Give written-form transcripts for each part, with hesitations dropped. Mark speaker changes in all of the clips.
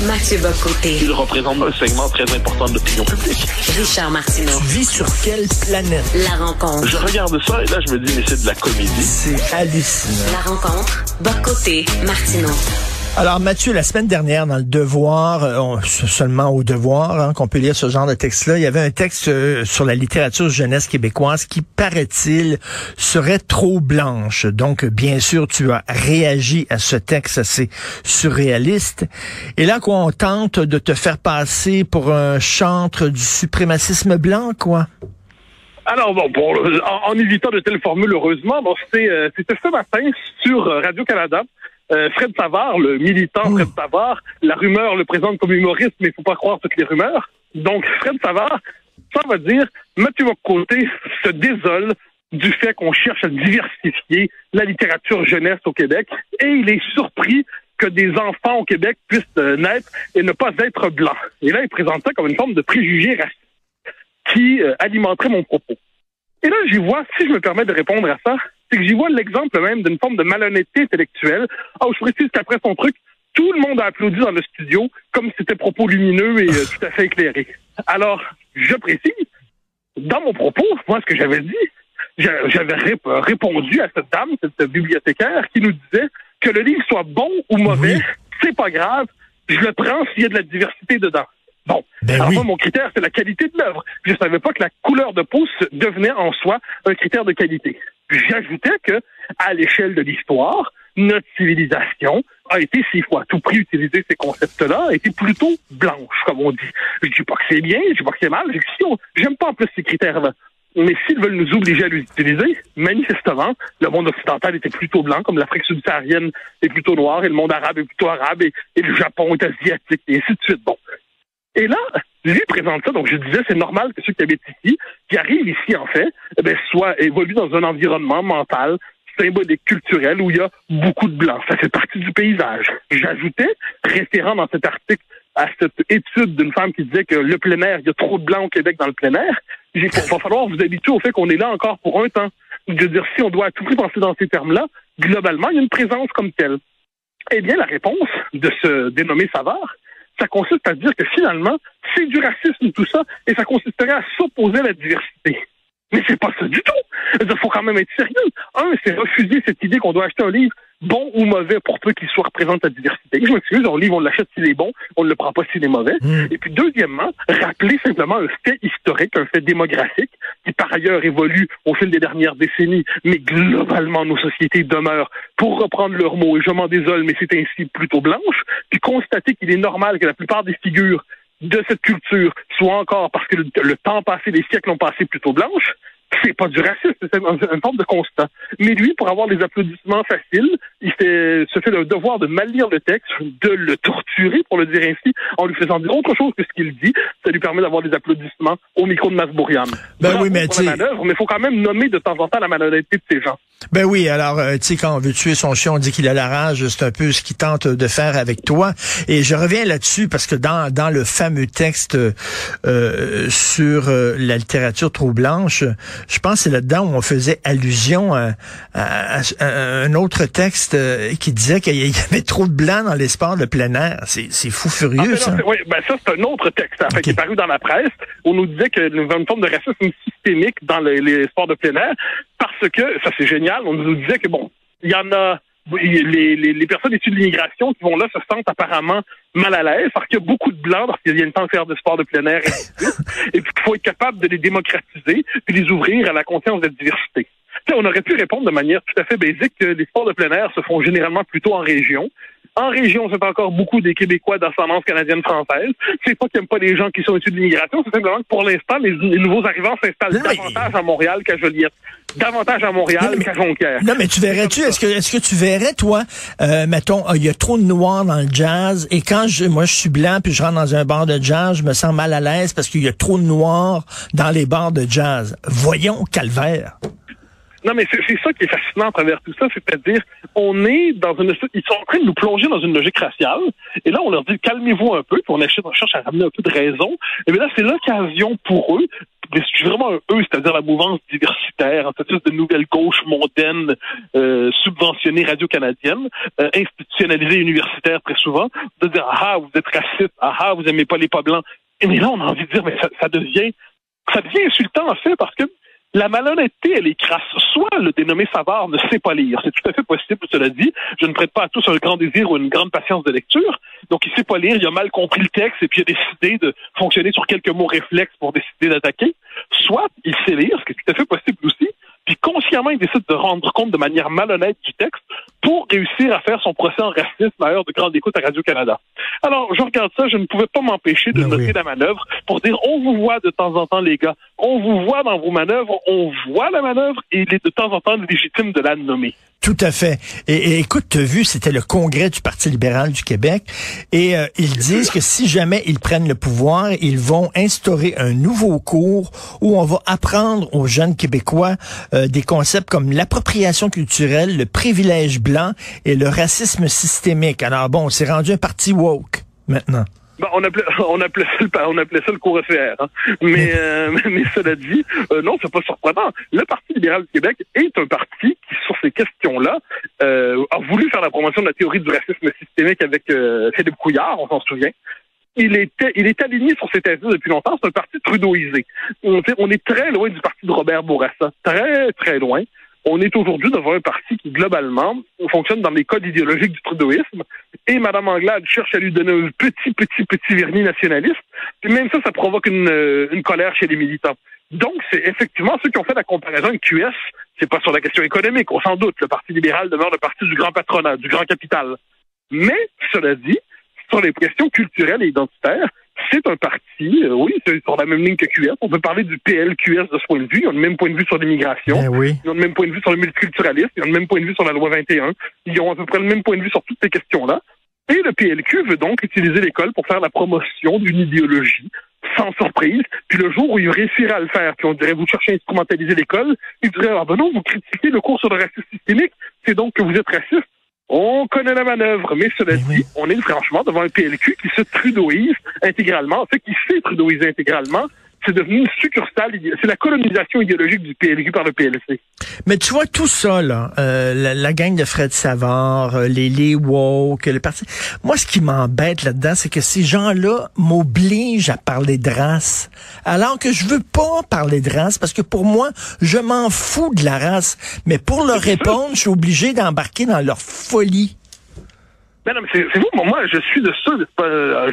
Speaker 1: Mathieu Bock-Côté.
Speaker 2: Il représente un segment très important de l'opinion publique.
Speaker 1: Richard Martineau.
Speaker 3: Tu vis sur quelle planète?
Speaker 1: La rencontre.
Speaker 2: Je regarde ça et là, je me dis, mais c'est de la comédie.
Speaker 3: C'est hallucinant.
Speaker 1: La rencontre. Bock-Côté, Martineau.
Speaker 3: Alors Mathieu, la semaine dernière, dans le Devoir, seulement au Devoir, qu'on peut lire ce genre de texte-là, il y avait un texte sur la littérature jeunesse québécoise qui, paraît-il, serait trop blanche. Donc, bien sûr, tu as réagi à ce texte assez surréaliste. Et là, quoi, on tente de te faire passer pour un chantre du suprémacisme blanc, quoi.
Speaker 4: Alors bon, en évitant de telles formules, heureusement, c'était ce matin sur Radio-Canada. Fred Savard, le militant Fred Savard, la rumeur le présente comme humoriste, mais il faut pas croire toutes les rumeurs. Donc, Fred Savard, ça va dire, Mathieu Bock-Côté se désole du fait qu'on cherche à diversifier la littérature jeunesse au Québec, et il est surpris que des enfants au Québec puissent naître et ne pas être blancs. Et là, il présente ça comme une forme de préjugé raciste qui alimenterait mon propos. Et là, j'y vois, si je me permets de répondre à ça, c'est que j'y vois l'exemple même d'une forme de malhonnêteté intellectuelle. Je précise qu'après son truc, tout le monde a applaudi dans le studio comme si c'était propos lumineux et tout à fait éclairé. Alors, je précise, dans mon propos, moi, ce que j'avais dit, j'avais répondu à cette dame, cette bibliothécaire, qui nous disait que le livre soit bon ou mauvais, c'est pas grave, je le prends s'il y a de la diversité dedans. Bon, alors moi, mon critère, c'est la qualité de l'œuvre. Je ne savais pas que la couleur de peau devenait en soi un critère de qualité. J'ajoutais que, à l'échelle de l'histoire, notre civilisation a été, s'il faut à tout prix utiliser ces concepts-là, a été plutôt blanche, comme on dit. Je dis pas que c'est bien, je dis pas que c'est mal, j'aime pas en plus ces critères-là. Mais s'ils veulent nous obliger à les utiliser, manifestement, le monde occidental était plutôt blanc, comme l'Afrique subsaharienne est plutôt noire, et le monde arabe est plutôt arabe, et le Japon est asiatique, et ainsi de suite. Bon. Et là, lui présente ça, donc je disais, c'est normal que ceux qui habitent ici, qui arrivent ici en fait, évoluent dans un environnement mental, symbolique, culturel, où il y a beaucoup de blancs. Ça fait partie du paysage. J'ajoutais, référant dans cet article à cette étude d'une femme qui disait que le plein air, il y a trop de blancs au Québec dans le plein air, il va falloir vous habituer au fait qu'on est là encore pour un temps. Je veux dire, si on doit à tout prix penser dans ces termes-là, globalement, il y a une présence comme telle. Eh bien, la réponse de ce dénommé Savard, ça consiste à dire que finalement, c'est du racisme tout ça, et ça consisterait à s'opposer à la diversité. Mais c'est pas ça du tout. Il faut quand même être sérieux. C'est refuser cette idée qu'on doit acheter un livre bon ou mauvais pour peu qu'il soit représente la diversité. Je m'excuse, un livre, on l'achète s'il est bon, on ne le prend pas s'il est mauvais. Et puis deuxièmement, rappeler simplement un fait historique, un fait démographique, qui par ailleurs évolue au fil des dernières décennies, mais globalement nos sociétés demeurent, pour reprendre leurs mots, et je m'en désole, mais c'est ainsi plutôt blanche, puis constater qu'il est normal que la plupart des figures de cette culture soient encore, parce que le temps passé, les siècles ont passé plutôt blanches, c'est pas du racisme, c'est une forme de constat. Mais lui, pour avoir des applaudissements faciles, il se fait le devoir de mal lire le texte, de le torturer, pour le dire ainsi, en lui faisant dire autre chose que ce qu'il dit. Ça lui permet d'avoir des applaudissements au micro de Masbourian.
Speaker 3: Oui, mais
Speaker 4: il faut quand même nommer de temps en temps la malhonnêteté de ces gens.
Speaker 3: Ben oui, alors, tu sais, quand on veut tuer son chien, on dit qu'il a la rage, c'est un peu ce qu'il tente de faire avec toi. Et je reviens là-dessus parce que dans le fameux texte sur la littérature trop blanche, je pense que c'est là-dedans où on faisait allusion à un autre texte qui disait qu'il y avait trop de blancs dans les sports de plein air. C'est fou furieux, ça.
Speaker 4: Oui, ça, c'est un autre texte qui est paru dans la presse. On nous disait qu'il y avait une forme de racisme systémique dans les sports de plein air parce que, ça c'est génial, on nous disait que il y en a, les personnes issues de l'immigration qui vont là se sentent apparemment mal à l'aise parce qu'il y a beaucoup de blancs, parce qu'ils viennent pas faire de sport de plein air et puis il faut être capable de les démocratiser puis les ouvrir à la conscience de la diversité. On aurait pu répondre de manière tout à fait basique que les sports de plein air se font généralement plutôt en région. En région, c'est encore beaucoup des Québécois d'ascendance canadienne-française. C'est pas qu'ils n'aiment pas les gens qui sont issus de l'immigration, c'est simplement que pour l'instant, les nouveaux arrivants s'installent davantage à Montréal qu'à Joliette. Davantage à Montréal qu'à Jonquière.
Speaker 3: Non, mais tu verrais-tu, est-ce que tu verrais, toi, mettons, il y a trop de noirs dans le jazz, et quand moi je suis blanc puis je rentre dans un bar de jazz, je me sens mal à l'aise parce qu'il y a trop de noirs dans les bars de jazz. Voyons, calvaire.
Speaker 4: Non, mais c'est ça qui est fascinant à travers tout ça, c'est-à-dire, on est dans ils sont en train de nous plonger dans une logique raciale, et là, on leur dit, calmez-vous un peu, puis on cherche à ramener un peu de raison, et bien là, c'est l'occasion pour eux, je suis vraiment un eux, c'est-à-dire la mouvance diversitaire, cette espèce de nouvelle gauche mondaine, subventionnée radio-canadienne, institutionnalisée universitaire très souvent, de dire ah vous êtes raciste, ah vous aimez pas les pas blancs. Mais là on a envie de dire mais ça devient insultant en fait parce que la malhonnêteté, elle est crasse. Soit le dénommé Savard ne sait pas lire. C'est tout à fait possible, cela dit. Je ne prête pas à tous un grand désir ou une grande patience de lecture. Donc, il sait pas lire, il a mal compris le texte et puis il a décidé de fonctionner sur quelques mots réflexes pour décider d'attaquer. Soit il sait lire, ce qui est tout à fait possible aussi, puis consciemment, il décide de rendre compte de manière malhonnête du texte pour réussir à faire son procès en racisme à heure de grande écoute à Radio-Canada. Alors, je regarde ça, je ne pouvais pas m'empêcher de noter la manœuvre pour dire, on vous voit de temps en temps, les gars, on vous voit dans vos manœuvres, on voit la manœuvre et il est de temps en temps légitime de la nommer.
Speaker 3: Tout à fait. Et écoute, tu as vu, c'était le congrès du Parti libéral du Québec et ils disent que si jamais ils prennent le pouvoir, ils vont instaurer un nouveau cours où on va apprendre aux jeunes Québécois des concepts comme l'appropriation culturelle, le privilège blanc et le racisme systémique. Alors bon, c'est rendu un parti woke maintenant.
Speaker 4: Ben, on appelait ça le cours ECR. Hein. Mais cela dit, non, c'est pas surprenant. Le Parti libéral du Québec est un parti qui, sur ces questions-là, a voulu faire la promotion de la théorie du racisme systémique avec Philippe Couillard, on s'en souvient. Il est aligné sur ces thèses depuis longtemps. C'est un parti trudeauisé. On est très loin du parti de Robert Bourassa. Très, très loin. On est aujourd'hui devant un parti qui, globalement, fonctionne dans les codes idéologiques du trudeauisme. Et Mme Anglade cherche à lui donner un petit vernis nationaliste. Puis même ça provoque une colère chez les militants. Donc, c'est effectivement ceux qui ont fait la comparaison avec QS. C'est pas sur la question économique, on s'en doute. Le Parti libéral demeure le parti du grand patronat, du grand capital. Mais, cela dit, sur les questions culturelles et identitaires, c'est un parti, oui, c'est sur la même ligne que QS. On peut parler du PLQS de ce point de vue. Ils ont le même point de vue sur l'immigration. Ils ont le même point de vue sur le multiculturalisme. Ils ont le même point de vue sur la loi 21. Ils ont à peu près le même point de vue sur toutes ces questions-là. Et le PLQ veut donc utiliser l'école pour faire la promotion d'une idéologie, sans surprise. Puis le jour où il réussirait à le faire, puis on dirait, vous cherchez à instrumentaliser l'école, il dirait, ah ben non, vous critiquez le cours sur le racisme systémique, c'est donc que vous êtes raciste. On connaît la manœuvre, mais cela dit, on est franchement devant un PLQ qui se trudeauise intégralement. En fait, qui s'est trudeauisé intégralement. C'est devenu une succursale, c'est la colonisation idéologique du PLQ par le PLC.
Speaker 3: Mais tu vois, tout ça, là, la gang de Fred Savard, les woke, le parti... Moi, ce qui m'embête là-dedans, c'est que ces gens-là m'obligent à parler de race, alors que je veux pas parler de race, parce que pour moi, je m'en fous de la race. Mais pour leur répondre, je suis obligé d'embarquer dans leur folie.
Speaker 4: Mais non, mais c'est vous, moi, je suis de ceux,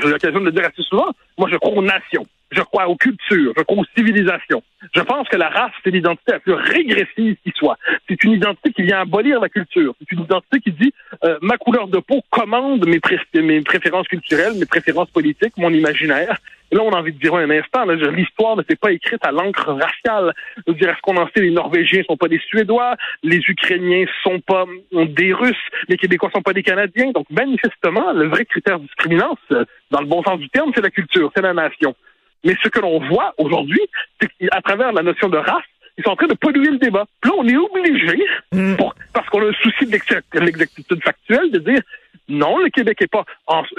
Speaker 4: j'ai l'occasion de le dire assez souvent, moi, je crois aux nations. Je crois aux cultures, je crois aux civilisations. Je pense que la race, c'est l'identité la plus régressive qui soit. C'est une identité qui vient abolir la culture. C'est une identité qui dit ma couleur de peau commande mes préférences culturelles, mes préférences politiques, mon imaginaire. Et là, on a envie de dire un instant, là, l'histoire ne s'est pas écrite à l'encre raciale. Je veux dire, est-ce qu'on en sait, les Norvégiens sont pas des Suédois, les Ukrainiens sont pas des Russes, les Québécois sont pas des Canadiens. Donc, manifestement, le vrai critère discriminant, dans le bon sens du terme, c'est la culture, c'est la nation. Mais ce que l'on voit aujourd'hui, c'est qu'à travers la notion de race, ils sont en train de polluer le débat. Puis là, on est obligé, parce qu'on a un souci de l'exactitude factuelle, de dire non, le Québec n'est pas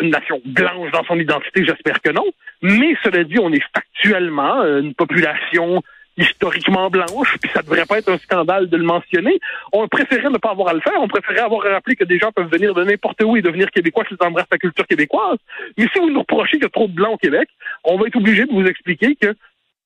Speaker 4: une nation blanche dans son identité, j'espère que non. Mais cela dit, on est factuellement une population historiquement blanche, puis ça devrait pas être un scandale de le mentionner. On préférait ne pas avoir à le faire, on préférait avoir à rappeler que des gens peuvent venir de n'importe où et devenir québécois s'ils embrassent la culture québécoise. Mais si vous nous reprochez qu'il y a trop de blancs au Québec, on va être obligé de vous expliquer que,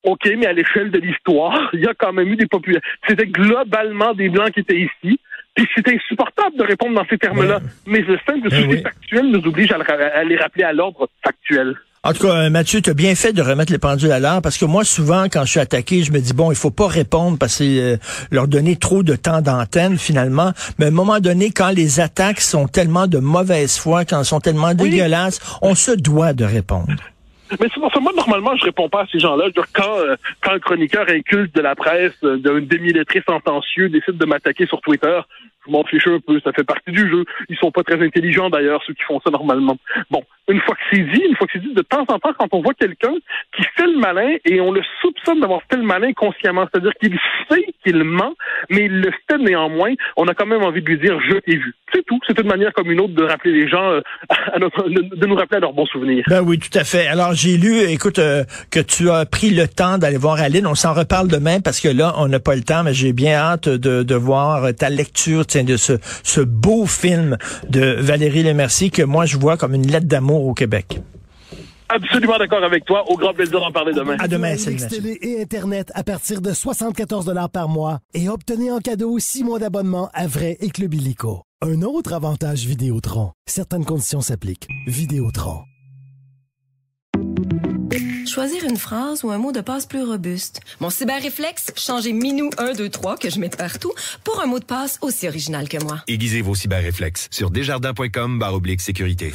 Speaker 4: OK, mais à l'échelle de l'histoire, il y a quand même eu des populations. C'était globalement des blancs qui étaient ici, puis c'était insupportable de répondre dans ces termes-là. Mais le simple souci factuel nous oblige à les rappeler à l'ordre factuel.
Speaker 3: En tout cas, Mathieu, tu as bien fait de remettre les pendules à l'heure parce que moi, souvent, quand je suis attaqué, je me dis, bon, il faut pas répondre parce que leur donner trop de temps d'antenne, finalement. Mais à un moment donné, quand les attaques sont tellement de mauvaise foi, quand elles sont tellement dégueulasses, on se doit de répondre.
Speaker 4: Mais c'est pour ça, moi, normalement, je réponds pas à ces gens-là. Quand un chroniqueur inculte de la presse, d'un demi-lettré sentencieux décide de m'attaquer sur Twitter, Je m'en fiche un peu, ça fait partie du jeu. Ils sont pas très intelligents d'ailleurs, ceux qui font ça normalement. Bon, une fois que c'est dit, de temps en temps, quand on voit quelqu'un qui fait le malin et on le soupçonne d'avoir fait le malin consciemment, c'est-à-dire qu'il sait qu'il ment, mais il le fait néanmoins, on a quand même envie de lui dire « je t'ai vu ». C'est tout. C'est une manière comme une autre de rappeler les gens, de nous rappeler à leurs bons souvenirs.
Speaker 3: Ben oui, tout à fait. Alors, j'ai lu, écoute, que tu as pris le temps d'aller voir Aline. On s'en reparle demain parce que là, on n'a pas le temps, mais j'ai bien hâte de voir ta lecture, de ce beau film de Valérie Lemercier que moi, je vois comme une lettre d'amour au Québec.
Speaker 4: Absolument d'accord avec toi. Au grand plaisir d'en parler demain.
Speaker 3: À demain, salut.
Speaker 5: Télé et Internet à partir de 74 $ par mois et obtenez en cadeau 6 mois d'abonnement à Vrai et Club Illico. Un autre avantage Vidéotron. Certaines conditions s'appliquent. Vidéotron.
Speaker 6: Choisir une phrase ou un mot de passe plus robuste. Mon cyberréflexe, changer Minou 1, 2, 3 que je mets partout pour un mot de passe aussi original que moi.
Speaker 7: Aiguisez vos cyberréflexes sur desjardins.com/sécurité.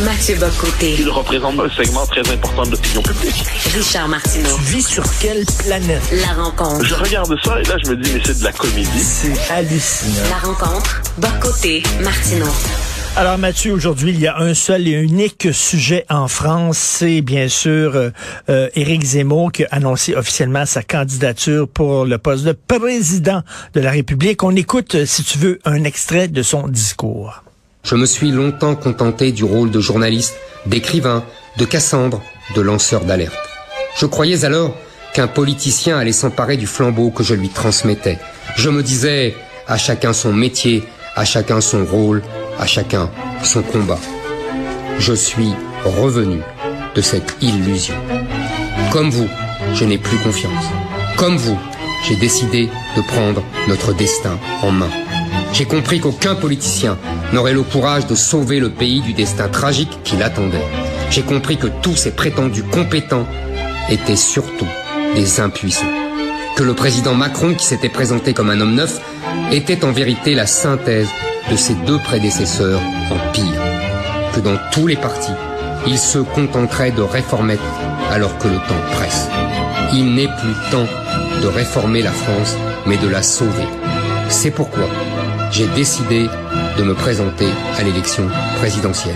Speaker 1: Mathieu Bock-Côté.
Speaker 2: Il représente un segment très important de l'opinion publique.
Speaker 1: Richard Martineau.
Speaker 3: Tu vis sur quelle planète?
Speaker 1: La rencontre.
Speaker 2: Je regarde ça et là, je me dis, mais c'est de la comédie.
Speaker 3: C'est hallucinant.
Speaker 1: La rencontre. Bock-Côté. Martineau.
Speaker 3: Alors Mathieu, aujourd'hui, il y a un seul et unique sujet en France, c'est bien sûr Éric Zemmour qui a annoncé officiellement sa candidature pour le poste de président de la République. On écoute, si tu veux, un extrait de son discours.
Speaker 8: Je me suis longtemps contenté du rôle de journaliste, d'écrivain, de Cassandre, de lanceur d'alerte. Je croyais alors qu'un politicien allait s'emparer du flambeau que je lui transmettais. Je me disais, à chacun son métier, à chacun son rôle, à chacun son combat. Je suis revenu de cette illusion. Comme vous, je n'ai plus confiance. Comme vous, j'ai décidé de prendre notre destin en main. J'ai compris qu'aucun politicien n'aurait le courage de sauver le pays du destin tragique qui l'attendait. J'ai compris que tous ces prétendus compétents étaient surtout des impuissants. Que le président Macron, qui s'était présenté comme un homme neuf, était en vérité la synthèse de ses deux prédécesseurs en pire. Que dans tous les partis, il se contenterait de réformettes alors que le temps presse. Il n'est plus temps de réformer la France, mais de la sauver. C'est pourquoi j'ai décidé de me présenter à l'élection présidentielle.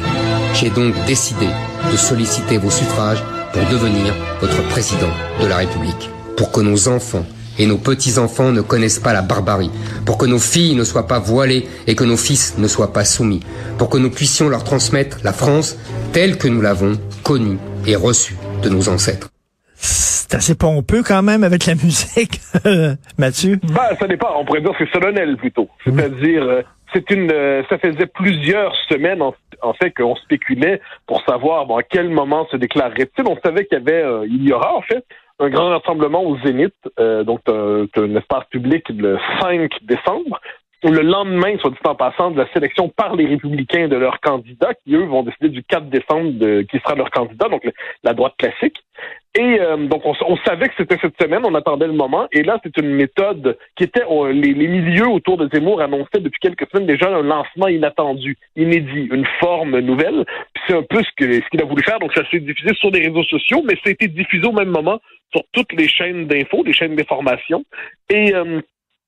Speaker 8: J'ai donc décidé de solliciter vos suffrages pour devenir votre président de la République. Pour que nos enfants et nos petits-enfants ne connaissent pas la barbarie. Pour que nos filles ne soient pas voilées et que nos fils ne soient pas soumis. Pour que nous puissions leur transmettre la France telle que nous l'avons connue et reçue de nos ancêtres.
Speaker 3: C'est assez pompeux quand même avec la musique, Mathieu.
Speaker 4: Ben, ça dépend. On pourrait dire que c'est solennel plutôt. C'est-à-dire, ça faisait plusieurs semaines en fait qu'on spéculait pour savoir à quel moment se déclarerait-il. On savait il y aura en fait un grand rassemblement au Zénith, donc un espace public le 5 décembre. Le lendemain, soit dit en passant, de la sélection par les Républicains de leurs candidats, qui eux vont décider du 4 décembre qui sera leur candidat, donc la droite classique. Et donc on savait que c'était cette semaine, on attendait le moment, et là c'est une méthode qui était, les milieux autour de Zemmour annonçaient depuis quelques semaines déjà un lancement inattendu, inédit, une forme nouvelle. Puis c'est un peu ce qu'il a voulu faire, donc ça s'est diffusé sur les réseaux sociaux, mais ça a été diffusé au même moment sur toutes les chaînes d'infos, les chaînes d'information, et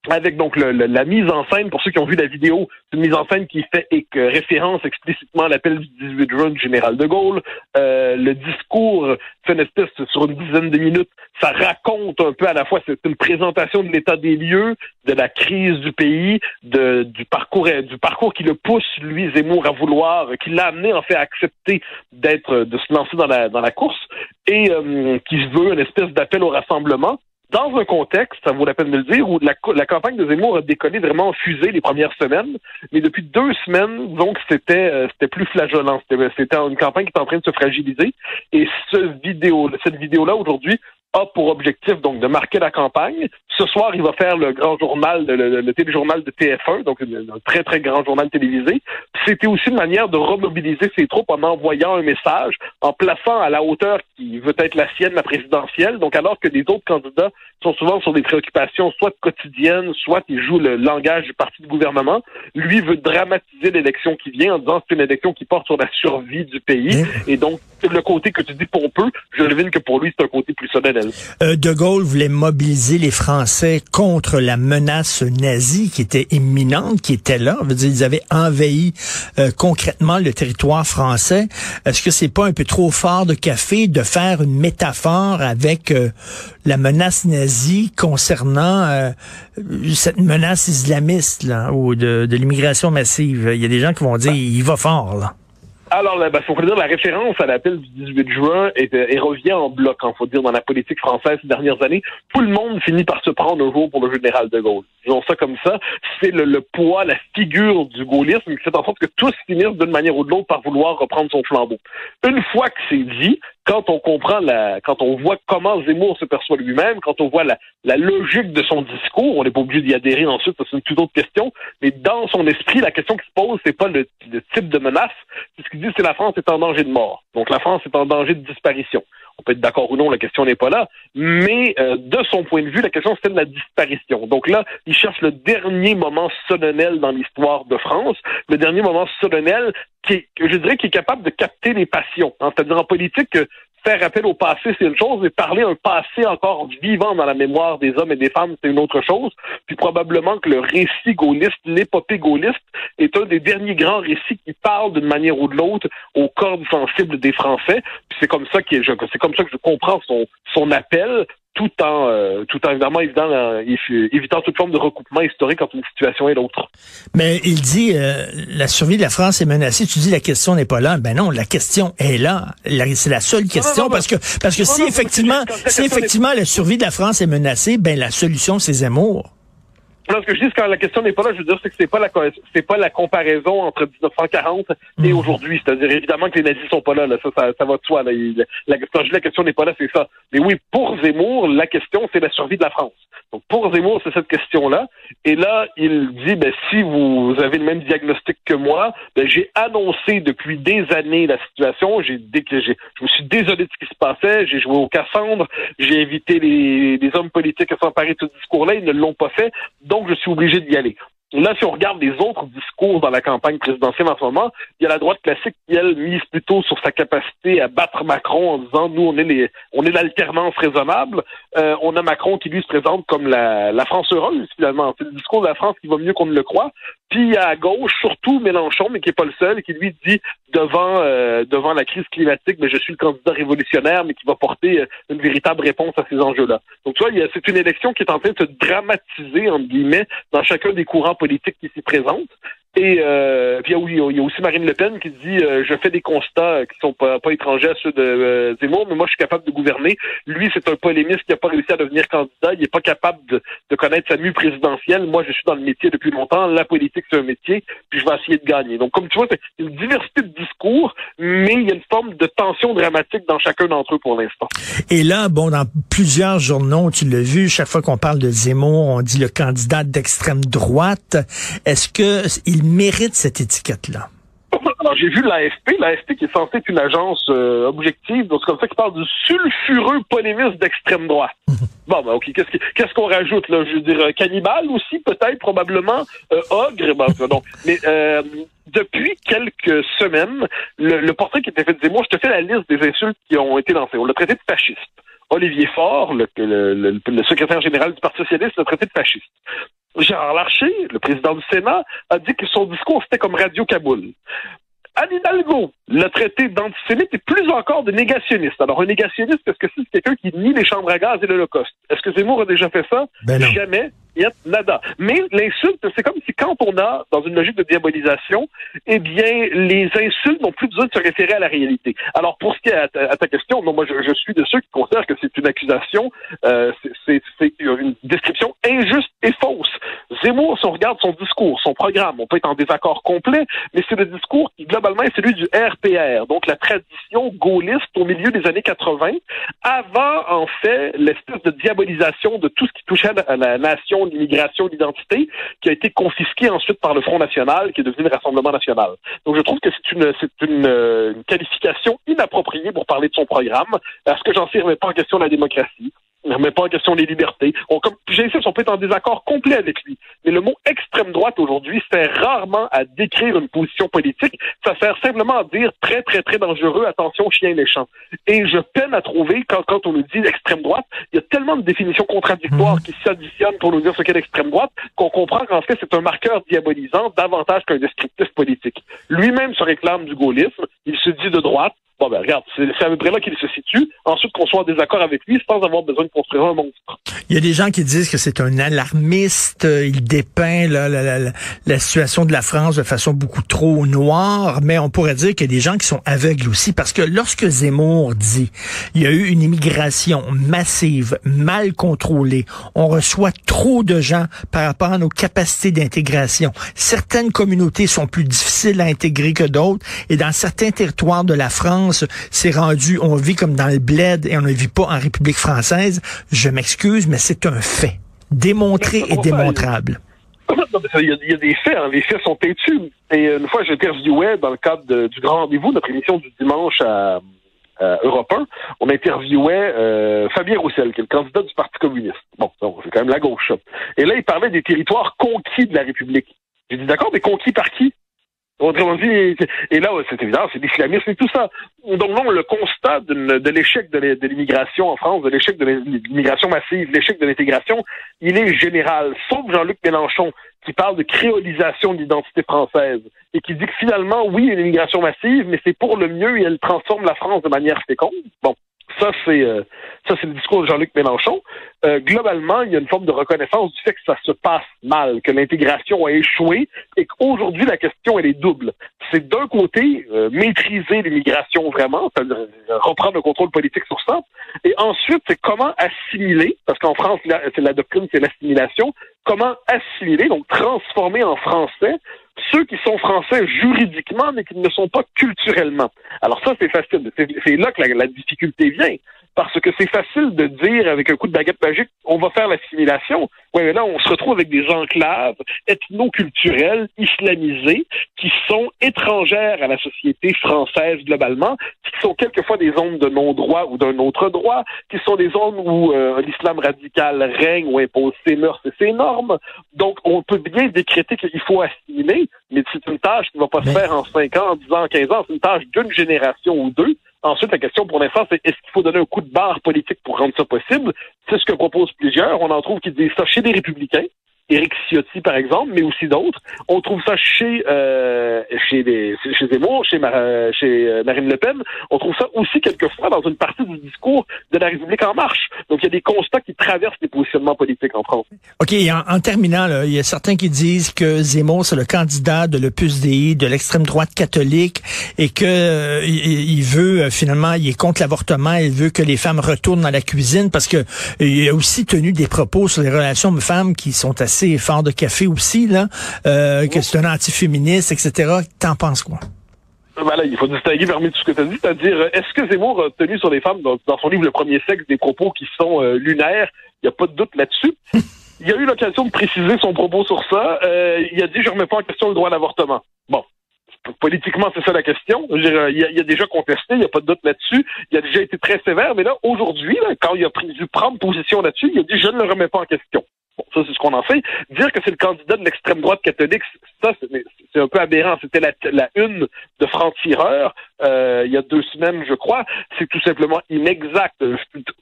Speaker 4: avec donc la mise en scène, pour ceux qui ont vu la vidéo, c'est une mise en scène qui fait référence explicitement à l'appel du 18 juin du général de Gaulle. Le discours fait une espèce, sur une dizaine de minutes, ça raconte un peu à la fois, c'est une présentation de l'état des lieux, de la crise du pays, du parcours qui le pousse, lui, Zemmour, à vouloir, qui l'a amené en fait à accepter de se lancer dans la course, et qui veut une espèce d'appel au rassemblement. Dans un contexte, ça vaut la peine de le dire, où la campagne de Zemmour a décollé vraiment en fusée les premières semaines, mais depuis 2 semaines, donc c'était plus flagellant. C'était une campagne qui est en train de se fragiliser. Et cette vidéo-là aujourd'hui a pour objectif donc de marquer la campagne. Ce soir, il va faire le grand journal, le téléjournal de TF1, donc un très, très grand journal télévisé. C'était aussi une manière de remobiliser ses troupes en envoyant un message, en plaçant à la hauteur qui veut être la sienne, la présidentielle. Donc, alors que les autres candidats sont souvent sur des préoccupations soit quotidiennes, soit ils jouent le langage du parti de gouvernement, lui veut dramatiser l'élection qui vient en disant que c'est une élection qui porte sur la survie du pays. Et donc, le côté que tu dis pompeux, je devine que pour lui, c'est un côté plus solennel.
Speaker 3: De Gaulle voulait mobiliser les Français contre la menace nazie qui était imminente, qui était là. Je veux dire, ils avaient envahi concrètement le territoire français. Est-ce que c'est pas un peu trop fort de café de faire une métaphore avec la menace nazie concernant cette menace islamiste là, ou de l'immigration massive? Il y a des gens qui vont dire il va fort là.
Speaker 4: Alors, faut dire la référence à l'appel du 18 juin et revient en bloc, faut dire, dans la politique française ces dernières années. Tout le monde finit par se prendre un jour pour le général de Gaulle. Disons ça comme ça. C'est le poids, la figure du gaullisme qui fait en sorte que tous finissent d'une manière ou de l'autre par vouloir reprendre son flambeau. Une fois que c'est dit, quand on comprend quand on voit comment Zemmour se perçoit lui-même, quand on voit la logique de son discours, on n'est pas obligé d'y adhérer ensuite, c'est une toute autre question, mais dans son esprit, la question qui se pose, c'est pas le type de menace, c'est ce qu'il dit, c'est la France est en danger de mort. Donc la France est en danger de disparition. On peut être d'accord ou non, la question n'est pas là, mais de son point de vue, la question c'est de la disparition. Donc là, il cherche le dernier moment solennel dans l'histoire de France, le dernier moment solennel qui est capable de capter les passions. C'est-à-dire en politique, faire appel au passé, c'est une chose, mais parler un passé encore vivant dans la mémoire des hommes et des femmes, c'est une autre chose. Puis probablement que le récit gaulliste, l'épopée gaulliste, est un des derniers grands récits qui parle d'une manière ou de l'autre aux cordes sensibles des Français. Puis c'est comme ça que je comprends son appel. Tout en évidemment évitant toute forme de recoupement historique entre une situation et l'autre.
Speaker 3: Mais il dit la survie de la France est menacée. Tu dis la question n'est pas là. Ben non, la question est là. C'est la seule question parce que si effectivement la survie de la France est menacée, ben la solution c'est Zemmour.
Speaker 4: Non, ce que je dis, c'est quand la question n'est pas là, je veux dire, c'est que c'est pas la comparaison entre 1940 et aujourd'hui. C'est-à-dire, évidemment que les nazis sont pas là, ça va de soi, là. Quand je dis la question n'est pas là, c'est ça. Mais oui, pour Zemmour, la question, c'est la survie de la France. Donc, pour Zemmour, c'est cette question-là. Et là, il dit, si vous avez le même diagnostic que moi, j'ai annoncé depuis des années la situation. Je me suis désolé de ce qui se passait. J'ai joué au Cassandre. J'ai invité les hommes politiques à s'emparer de ce discours-là. Ils ne l'ont pas fait. Donc, je suis obligé d'y aller. Là, si on regarde les autres discours dans la campagne présidentielle en ce moment, il y a la droite classique qui, elle, mise plutôt sur sa capacité à battre Macron en disant, nous, on est l'alternance raisonnable. On a Macron qui, lui, se présente comme la France heureuse, finalement. C'est le discours de la France qui va mieux qu'on ne le croit. Puis, à gauche, surtout Mélenchon, mais qui n'est pas le seul, qui, lui, dit, devant la crise climatique, je suis le candidat révolutionnaire, mais qui va porter une véritable réponse à ces enjeux-là. Donc, tu vois, c'est une élection qui est en train de se dramatiser, entre guillemets, dans chacun des courants politiques qui s'y présentent. Et puis il y a aussi Marine Le Pen qui dit je fais des constats qui sont pas étrangers à ceux de Zemmour, mais moi je suis capable de gouverner. Lui, c'est un polémiste qui n'a pas réussi à devenir candidat, il n'est pas capable de connaître sa mue présidentielle. Moi, je suis dans le métier depuis longtemps, la politique c'est un métier, puis je vais essayer de gagner. Donc comme tu vois, c'est une diversité de discours, mais il y a une forme de tension dramatique dans chacun d'entre eux pour l'instant.
Speaker 3: Et là, dans plusieurs journaux, tu l'as vu, chaque fois qu'on parle de Zemmour, on dit le candidat d'extrême droite. Est-ce que il mérite cette étiquette-là?
Speaker 4: Alors, j'ai vu l'AFP qui est censée être une agence objective, donc c'est comme ça qu'il parle du sulfureux polémiste d'extrême droite. OK, qu'est-ce qu'on rajoute, là? Je veux dire, cannibale aussi, peut-être, probablement, ogre, non. Mais depuis quelques semaines, le portrait qui était fait de Zemmour, je te fais la liste des insultes qui ont été lancées. On l'a traité de fasciste. Olivier Faure, le secrétaire général du Parti socialiste, l'a traité de fasciste. Gérard Larcher, le président du Sénat, a dit que son discours, c'était comme Radio Kaboul. Anne Hidalgo l'a traité d'antisémite et plus encore de négationniste. Alors, un négationniste, qu'est-ce que c'est? C'est quelqu'un qui nie les chambres à gaz et l'Holocauste. Est-ce que Zemmour a déjà fait ça? Jamais. Nada. Mais l'insulte, c'est comme si quand on a, dans une logique de diabolisation, les insultes n'ont plus besoin de se référer à la réalité. Alors, pour ce qui est à ta question, moi, je suis de ceux qui considèrent que c'est une accusation, c'est une description injuste et fausse. Zemmour, si on regarde son discours, son programme, on peut être en désaccord complet, mais c'est le discours qui, globalement, est celui du RPR, donc la tradition gaulliste au milieu des années 80, avant, en fait, l'espèce de diabolisation de tout ce qui touchait à la nation, l'immigration, l'identité, qui a été confisqué ensuite par le Front National, qui est devenu le Rassemblement National. Donc, je trouve que c'est une qualification inappropriée pour parler de son programme, parce que j'en sais, remet pas en question la démocratie, ne remet pas en question les libertés. On peut être en désaccord complet avec lui. Mais le mot extrême droite aujourd'hui sert rarement à décrire une position politique. Ça sert simplement à dire très, très, très dangereux, attention, chien méchant. Et je peine à trouver, quand on nous dit extrême droite, il y a tellement de définitions contradictoires qui s'additionnent pour nous dire ce qu'est l'extrême droite, qu'on comprend qu'en fait, c'est un marqueur diabolisant davantage qu'un descriptif politique. Lui-même se réclame du gaullisme, il se dit de droite. Bon, ben, regarde, c'est à peu près là qu'il se situe. Ensuite, qu'on soit en désaccord avec lui sans avoir besoin de construire un monstre.
Speaker 3: Il y a des gens qui disent que c'est un alarmiste. Il dépeint la situation de la France de façon beaucoup trop noire. Mais on pourrait dire qu'il y a des gens qui sont aveugles aussi. Parce que lorsque Zemmour dit il y a eu une immigration massive, mal contrôlée, on reçoit trop de gens par rapport à nos capacités d'intégration. Certaines communautés sont plus difficiles à intégrer que d'autres. Et dans certains territoires de la France, c'est rendu, on vit comme dans le bled et on ne vit pas en République française. Je m'excuse, mais c'est un fait. Démontré et démontrable.
Speaker 4: Il y a des faits, hein. Les faits sont têtus. Et une fois, j'interviewais dans le cadre du Grand Rendez-vous, notre émission du dimanche à Europe 1, on interviewait Fabien Roussel, qui est le candidat du Parti communiste. Bon, c'est quand même la gauche. Et là, il parlait des territoires conquis de la République. J'ai dit, d'accord, mais conquis par qui? Autrement dit, et là, c'est évident, c'est l'islamisme et tout ça. Donc non, le constat de l'échec de l'immigration en France, de l'échec de l'immigration massive, l'échec de l'intégration, il est général. Sauf Jean-Luc Mélenchon, qui parle de créolisation de l'identité française, et qui dit que finalement, oui, il y a une immigration massive, mais c'est pour le mieux et elle transforme la France de manière féconde. Bon. Ça, c'est le discours de Jean-Luc Mélenchon. Globalement, il y a une forme de reconnaissance du fait que ça se passe mal, que l'intégration a échoué et qu'aujourd'hui, la question, elle est double. C'est d'un côté, maîtriser l'immigration vraiment, c'est-à-dire reprendre le contrôle politique sur ça, et ensuite, c'est comment assimiler, parce qu'en France, la doctrine, c'est l'assimilation, comment assimiler, donc transformer en français ceux qui sont français juridiquement, mais qui ne le sont pas culturellement. Alors ça, c'est facile. C'est là que la difficulté vient. Parce que c'est facile de dire, avec un coup de baguette magique, on va faire l'assimilation. Oui, mais là, on se retrouve avec des enclaves ethno-culturelles, islamisées, qui sont étrangères à la société française globalement, qui sont quelquefois des zones de non-droit ou d'un autre droit, qui sont des zones où l'islam radical règne ou impose ses mœurs et ses normes. Donc, on peut bien décréter qu'il faut assimiler, mais c'est une tâche qui ne va pas se faire en 5 ans, en 10 ans, 15 ans. C'est une tâche d'une génération ou deux. Ensuite, la question pour l'instant, c'est est-ce qu'il faut donner un coup de barre politique pour rendre ça possible? C'est ce que proposent plusieurs. On en trouve qui disent ça chez les Républicains. Éric Ciotti, par exemple, mais aussi d'autres. On trouve ça chez Zemmour, chez Marine Le Pen. On trouve ça aussi quelquefois dans une partie du discours de la République en marche. Donc, il y a des constats qui traversent les positionnements politiques en France.
Speaker 3: OK, en terminant, là, il y a certains qui disent que Zemmour, c'est le candidat de l'Opus Dei, de l'extrême droite catholique, et que il veut, finalement, il est contre l'avortement, il veut que les femmes retournent dans la cuisine, parce que il a aussi tenu des propos sur les relations hommes-femmes qui sont assez fort de café aussi, là, que c'est un antiféministe, etc. T'en penses quoi?
Speaker 4: Ben là, il faut distinguer parmi tout ce que tu as dit, c'est-à-dire, est-ce que Zemmour a tenu sur les femmes dans son livre Le Premier Sexe des propos qui sont lunaires? Il n'y a pas de doute là-dessus. Il a eu l'occasion de préciser son propos sur ça. Il a dit, je remets pas en question le droit à l'avortement. Bon. Politiquement, c'est ça la question. Je veux dire, il a déjà contesté, il n'y a pas de doute là-dessus. Il a déjà été très sévère, mais là, aujourd'hui, là, quand il a dû prendre position là-dessus, il a dit, je ne le remets pas en question. Bon, ça, c'est ce qu'on en fait. Dire que c'est le candidat de l'extrême droite catholique, ça, c'est un peu aberrant. C'était la une de Franc-Tireur, il y a 2 semaines, je crois. C'est tout simplement inexact.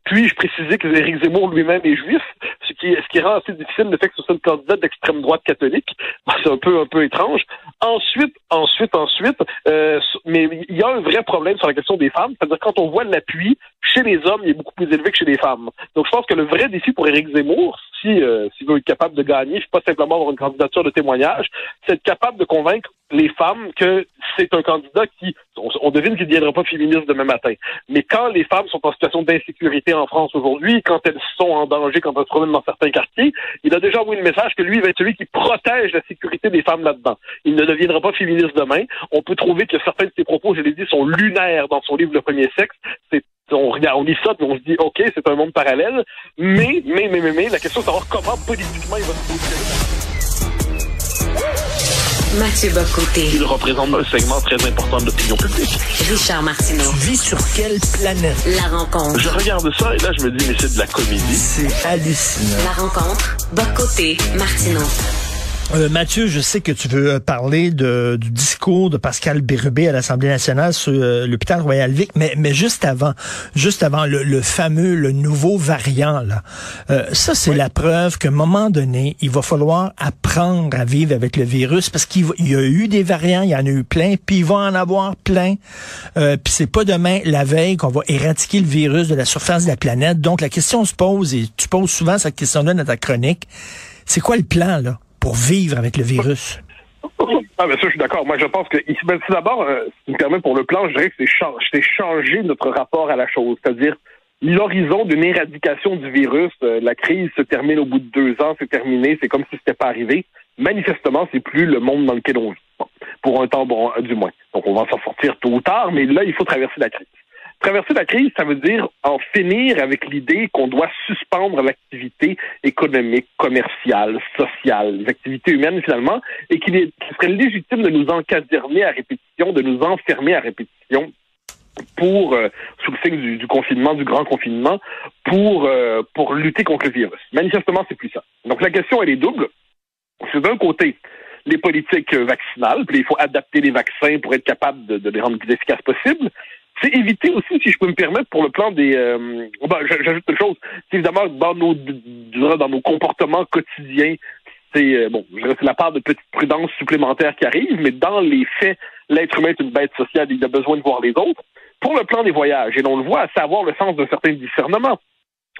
Speaker 4: Puis-je préciser que Éric Zemmour lui-même est juif, ce qui rend assez difficile le fait que ce soit le candidat de l'extrême droite catholique. C'est un peu étrange. Ensuite, mais il y a un vrai problème sur la question des femmes. C'est-à-dire quand on voit l'appui chez les hommes, il est beaucoup plus élevé que chez les femmes. Donc, je pense que le vrai défi pour Éric Zemmour, s'il veut être capable de gagner, c'est pas simplement avoir une candidature de témoignage, c'est être capable de convaincre les femmes que c'est un candidat qui, on devine qu'il ne deviendra pas féministe demain matin. Mais quand les femmes sont en situation d'insécurité en France aujourd'hui, quand elles sont en danger, quand elles se promènent dans certains quartiers, il a déjà envoyé le message que lui va être celui qui protège la sécurité des femmes là-dedans. Il ne deviendra pas féministe demain. On peut trouver que certains de ses propos, je l'ai dit, sont lunaires dans son livre Le Premier Sexe. On lit ça, puis on se dit, OK, c'est un monde parallèle. Mais, la question est de savoir comment politiquement il va se positionner.
Speaker 1: Mathieu Bock-Côté.
Speaker 2: Il représente un segment très important de l'opinion publique.
Speaker 1: Richard Martineau.
Speaker 3: Tu vis sur quelle planète?
Speaker 1: La rencontre.
Speaker 2: Je regarde ça et là, je me dis, mais c'est de la comédie.
Speaker 3: C'est hallucinant.
Speaker 1: La rencontre. Bock-Côté, Martineau.
Speaker 3: Mathieu, je sais que tu veux parler du discours de Pascal Bérubé à l'Assemblée nationale sur l'hôpital Royal-Vic, mais juste avant le nouveau variant, là, ça c'est la preuve qu'à un moment donné, il va falloir apprendre à vivre avec le virus, parce qu'il y a eu des variants, il y en a eu plein, puis il va en avoir plein, puis c'est pas demain, la veille, qu'on va éradiquer le virus de la surface de la planète. Donc la question se pose, et tu poses souvent cette question-là dans ta chronique, c'est quoi le plan, là, pour vivre avec le virus?
Speaker 4: Ah, ben ça, je suis d'accord. Moi, je pense que, tout d'abord, ce qui me permet pour le plan, je dirais que c'est changer notre rapport à la chose. C'est-à-dire, l'horizon d'une éradication du virus, la crise se termine au bout de 2 ans, c'est terminé, c'est comme si c'était pas arrivé. Manifestement, c'est plus le monde dans lequel on vit. Bon, pour un temps, bon, du moins. Donc, on va s'en sortir tôt ou tard, mais là, il faut traverser la crise. Traverser la crise, ça veut dire en finir avec l'idée qu'on doit suspendre l'activité économique, commerciale, sociale, les activités humaines finalement, et qu'il serait légitime de nous encaserner à répétition, de nous enfermer à répétition pour sous le signe du confinement, du grand confinement, pour lutter contre le virus. Manifestement, c'est plus ça. Donc la question, elle est double. C'est d'un côté les politiques vaccinales, puis il faut adapter les vaccins pour être capable de les rendre le plus efficaces possible. C'est éviter aussi, si je peux me permettre, pour le plan des... j'ajoute une chose. C'est évidemment, dans nos comportements quotidiens, c'est la part de petite prudence supplémentaire qui arrive, mais dans les faits, l'être humain est une bête sociale, il a besoin de voir les autres. Pour le plan des voyages, et l'on le voit, c'est avoir le sens d'un certain discernement.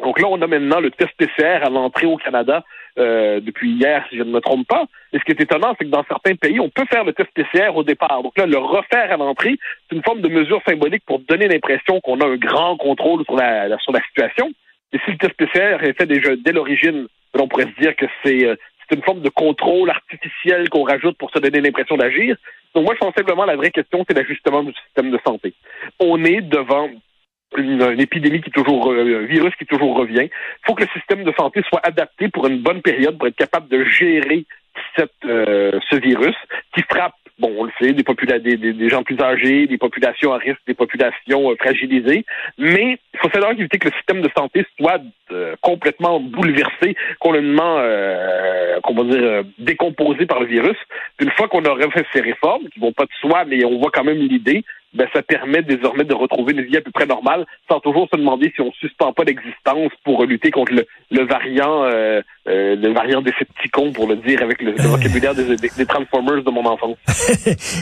Speaker 4: Donc là, on a maintenant le test PCR à l'entrée au Canada depuis hier, si je ne me trompe pas. Et ce qui est étonnant, c'est que dans certains pays, on peut faire le test PCR au départ. Donc là, le refaire à l'entrée, c'est une forme de mesure symbolique pour donner l'impression qu'on a un grand contrôle sur la situation. Et si le test PCR est fait déjà dès l'origine, on pourrait se dire que c'est une forme de contrôle artificiel qu'on rajoute pour se donner l'impression d'agir. Donc moi, je pense simplement la vraie question, c'est l'ajustement du système de santé. On est devant une épidémie un virus qui toujours revient. Il faut que le système de santé soit adapté pour une bonne période pour être capable de gérer ce virus qui frappe, bon, on le sait, des gens plus âgés, des populations à risque, des populations fragilisées, mais il faut savoir éviter que le système de santé soit complètement bouleversé, complètement, décomposé par le virus. Une fois qu'on aura fait ces réformes, qui vont pas de soi, mais on voit quand même l'idée, ça permet désormais de retrouver une vie à peu près normale, sans toujours se demander si on suspend pas l'existence pour lutter contre le variant Decepticon, pour le dire avec le vocabulaire des Transformers de mon enfance.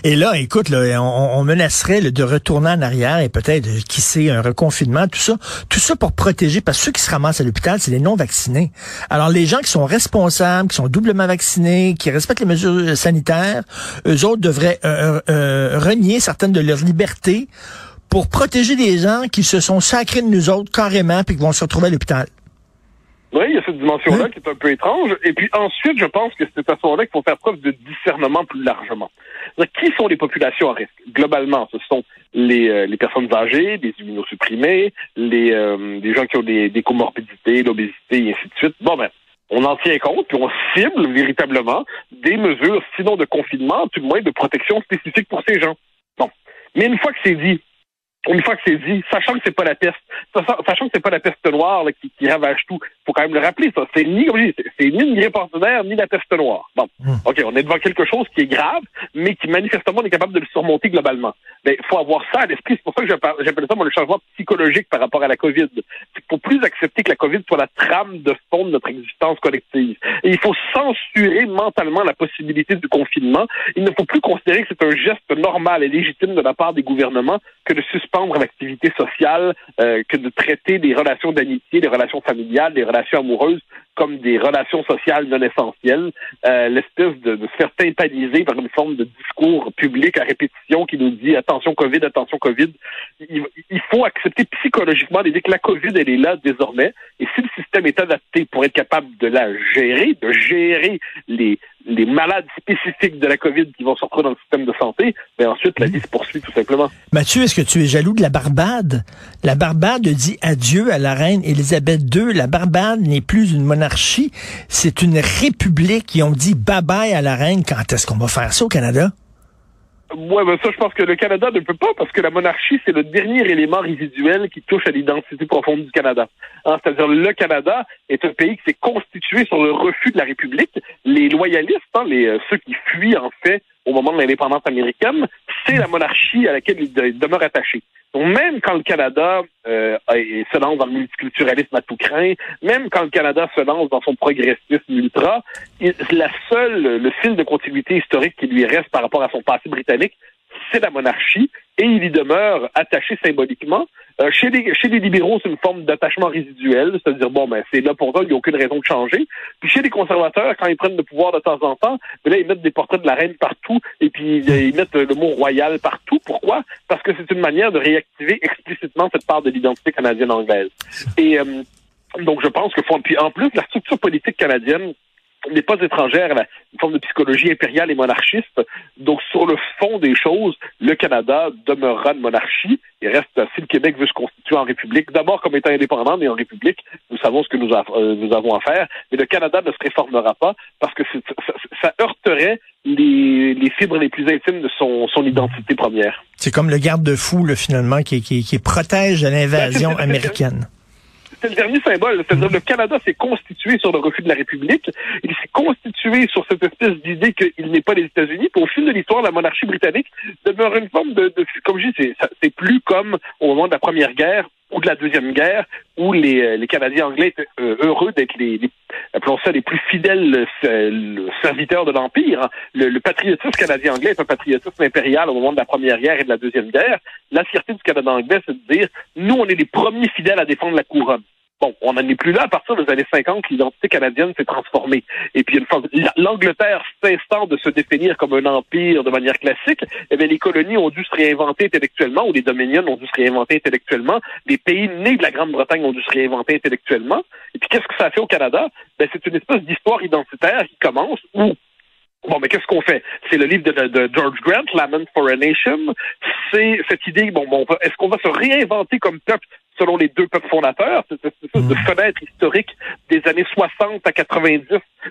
Speaker 3: Et là, écoute, là, on menacerait de retourner en arrière et peut-être, qui sait, un reconfinement, tout ça pour protéger, parce que ceux qui se ramassent à l'hôpital, c'est les non-vaccinés. Alors, les gens qui sont responsables, qui sont doublement vaccinés, qui respectent les mesures sanitaires, eux autres devraient renier certaines de leurs libertés pour protéger des gens qui se sont sacrés de nous autres carrément puis qui vont se retrouver à l'hôpital.
Speaker 4: Oui, il y a cette dimension-là qui est un peu étrange. Et puis ensuite, je pense que c'est à ce moment-là qu'il faut faire preuve de discernement plus largement. Qui sont les populations à risque? Globalement, ce sont les personnes âgées, les immunosupprimés, les gens qui ont des comorbidités, l'obésité, et ainsi de suite. On en tient compte, puis on cible véritablement des mesures, sinon de confinement, tout de moins de protection spécifique pour ces gens. Bon. Mais une fois que c'est dit, sachant que c'est pas la peste, sachant que c'est pas la peste noire là, qui ravage tout, faut quand même le rappeler, ça. C'est ni une grippe ordinaire, ni la peste noire. Bon. OK, on est devant quelque chose qui est grave, mais qui manifestement on est capable de le surmonter globalement. Mais il faut avoir ça à l'esprit. C'est pour ça que j'appelle ça le changement psychologique par rapport à la COVID. Il faut plus accepter que la COVID soit la trame de fond de notre existence collective. Et il faut censurer mentalement la possibilité du confinement. Il ne faut plus considérer que c'est un geste normal et légitime de la part des gouvernements que de suspendre étendre l'activité sociale que de traiter des relations d'amitié, des relations familiales, des relations amoureuses comme des relations sociales non essentielles. L'espèce de se faire tympaniser par une forme de discours public à répétition qui nous dit attention COVID, attention COVID. Il faut accepter psychologiquement l'idée que la COVID, elle est là désormais. Et si le système est adapté pour être capable de la gérer, de gérer les malades spécifiques de la COVID qui vont se retrouver dans le système de santé, mais ensuite la vie se poursuit tout simplement.
Speaker 3: Mathieu, est-ce que tu es jaloux de la Barbade? La Barbade dit adieu à la reine Élisabeth II. La Barbade n'est plus une monarchie, c'est une république. Ils ont dit bye-bye à la reine. Quand est-ce qu'on va faire ça au Canada?
Speaker 4: Ouais, ben ça, je pense que le Canada ne peut pas, parce que la monarchie, c'est le dernier élément résiduel qui touche à l'identité profonde du Canada. C'est-à-dire, le Canada est un pays qui s'est constitué sur le refus de la République. Les loyalistes, ceux qui fuient, en fait, au moment de l'indépendance américaine, c'est la monarchie à laquelle ils demeurent attachés. Donc, même quand le Canada se lance dans le multiculturalisme à tout crin, même quand le Canada se lance dans son progressisme ultra, le fil de continuité historique qui lui reste par rapport à son passé britannique, c'est la monarchie, et il y demeure attaché symboliquement. Chez les libéraux, c'est une forme d'attachement résiduel, c'est-à-dire, c'est là pour ça, il n'y a aucune raison de changer. Puis chez les conservateurs, quand ils prennent le pouvoir de temps en temps, là, ils mettent des portraits de la reine partout, et puis ils mettent le mot royal partout. Pourquoi? Parce que c'est une manière de réactiver explicitement cette part de l'identité canadienne-anglaise. Et donc, je pense que puis en plus, la structure politique canadienne n'est pas étrangère à une forme de psychologie impériale et monarchiste. Donc, sur le fond des choses, le Canada demeurera une monarchie. Il reste, si le Québec veut se constituer en république, d'abord comme étant indépendant, mais en république, nous savons ce que nous avons à faire. Mais le Canada ne se réformera pas parce que ça heurterait les fibres les plus intimes de son identité première. C'est
Speaker 3: comme le garde-fou, là, finalement, qui protège de l'invasion américaine.
Speaker 4: C'est le dernier symbole. C'est-à-dire le Canada s'est constitué sur le refus de la République. Il s'est constitué sur cette espèce d'idée qu'il n'est pas les États-Unis. Puis au fil de l'histoire, la monarchie britannique demeure une forme de comme je dis, c'est plus comme au moment de la Première Guerre ou de la Deuxième Guerre, où les Canadiens anglais étaient heureux d'être appelons ça les plus fidèles serviteurs de l'Empire. Le patriotisme canadien-anglais est un patriotisme impérial au moment de la Première Guerre et de la Deuxième Guerre. La fierté du Canada anglais, c'est de dire, nous, on est les premiers fidèles à défendre la couronne. Bon, on n'en est plus là. À partir des années 50, l'identité canadienne s'est transformée. Et puis, une fois l'Angleterre cessant de se définir comme un empire de manière classique, eh bien, les colonies ont dû se réinventer intellectuellement, ou les dominions ont dû se réinventer intellectuellement. Les pays nés de la Grande-Bretagne ont dû se réinventer intellectuellement. Et puis, qu'est-ce que ça fait au Canada? Ben, c'est une espèce d'histoire identitaire qui commence où mais qu'est-ce qu'on fait? C'est le livre de George Grant, Lament for a Nation. C'est cette idée, est-ce qu'on va se réinventer comme peuple selon les deux peuples fondateurs? C'est cette espèce de fenêtre historique des années 60 à 90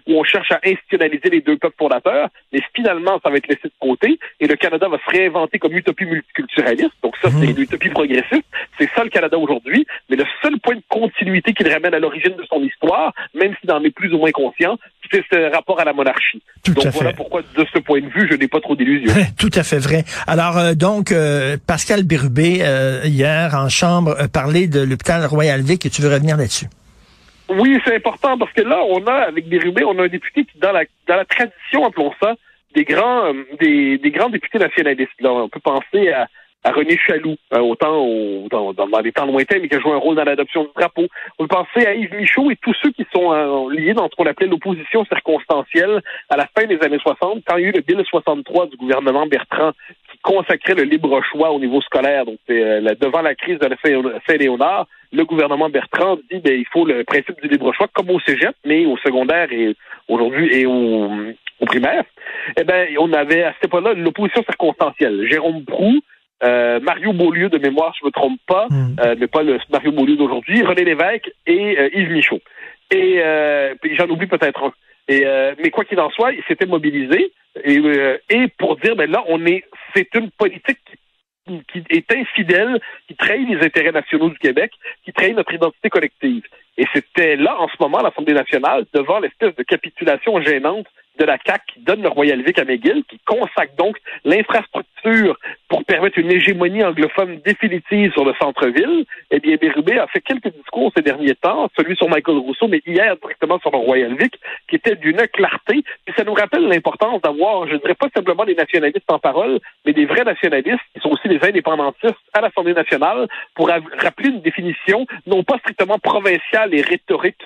Speaker 4: où on cherche à institutionnaliser les deux peuples fondateurs, mais finalement, ça va être laissé de côté et le Canada va se réinventer comme utopie multiculturaliste. Donc ça, c'est l'utopie progressiste. C'est ça le Canada aujourd'hui, mais le seul point de continuité qu'il ramène à l'origine de son histoire, même s'il en est plus ou moins conscient, c'est ce rapport à la monarchie. Donc voilà pourquoi, de ce point de vue, je n'ai pas trop d'illusions.
Speaker 3: Tout à fait vrai. Alors, Pascal Bérubé, hier, en Chambre, parlait de l'hôpital Royal-Vic, et tu veux revenir là-dessus?
Speaker 4: Oui, c'est important, parce que là, avec Bérubé, on a un député qui, dans la tradition, appelons ça, des grands députés nationalistes. Là, on peut penser à René Chaloux, dans les temps lointains, mais qui a joué un rôle dans l'adoption du drapeau. On peut penser à Yves Michaud et tous ceux qui sont liés dans ce qu'on appelait l'opposition circonstancielle à la fin des années 60, quand il y a eu le Bill 63 du gouvernement Bertrand, qui consacrait le libre choix au niveau scolaire. Donc, devant la crise de la Saint-Léonard, le gouvernement Bertrand dit il faut le principe du libre choix comme au cégep, mais au secondaire et aujourd'hui et au primaire. Eh bien, on avait à cette époque-là l'opposition circonstancielle. Jérôme Proulx, Mario Beaulieu, de mémoire, je me trompe pas, mais pas le Mario Beaulieu d'aujourd'hui, René Lévesque et Yves Michaud. Et puis j'en oublie peut-être un. Mais quoi qu'il en soit, il s'était mobilisé et pour dire là c'est une politique qui est infidèle, qui trahit les intérêts nationaux du Québec, qui trahit notre identité collective. Et c'était là, en ce moment, à l'Assemblée nationale, devant l'espèce de capitulation gênante de la CAQ qui donne le Royal-Vic à McGill, qui consacre donc l'infrastructure pour permettre une hégémonie anglophone définitive sur le centre-ville, eh bien, Bérubé a fait quelques discours ces derniers temps, celui sur Michael Rousseau, mais hier directement sur le Royal Vic, qui était d'une clarté. Puis ça nous rappelle l'importance d'avoir, je ne dirais pas simplement des nationalistes en parole, mais des vrais nationalistes, qui sont aussi des indépendantistes à l'Assemblée nationale, pour rappeler une définition non pas strictement provinciale et rhétorique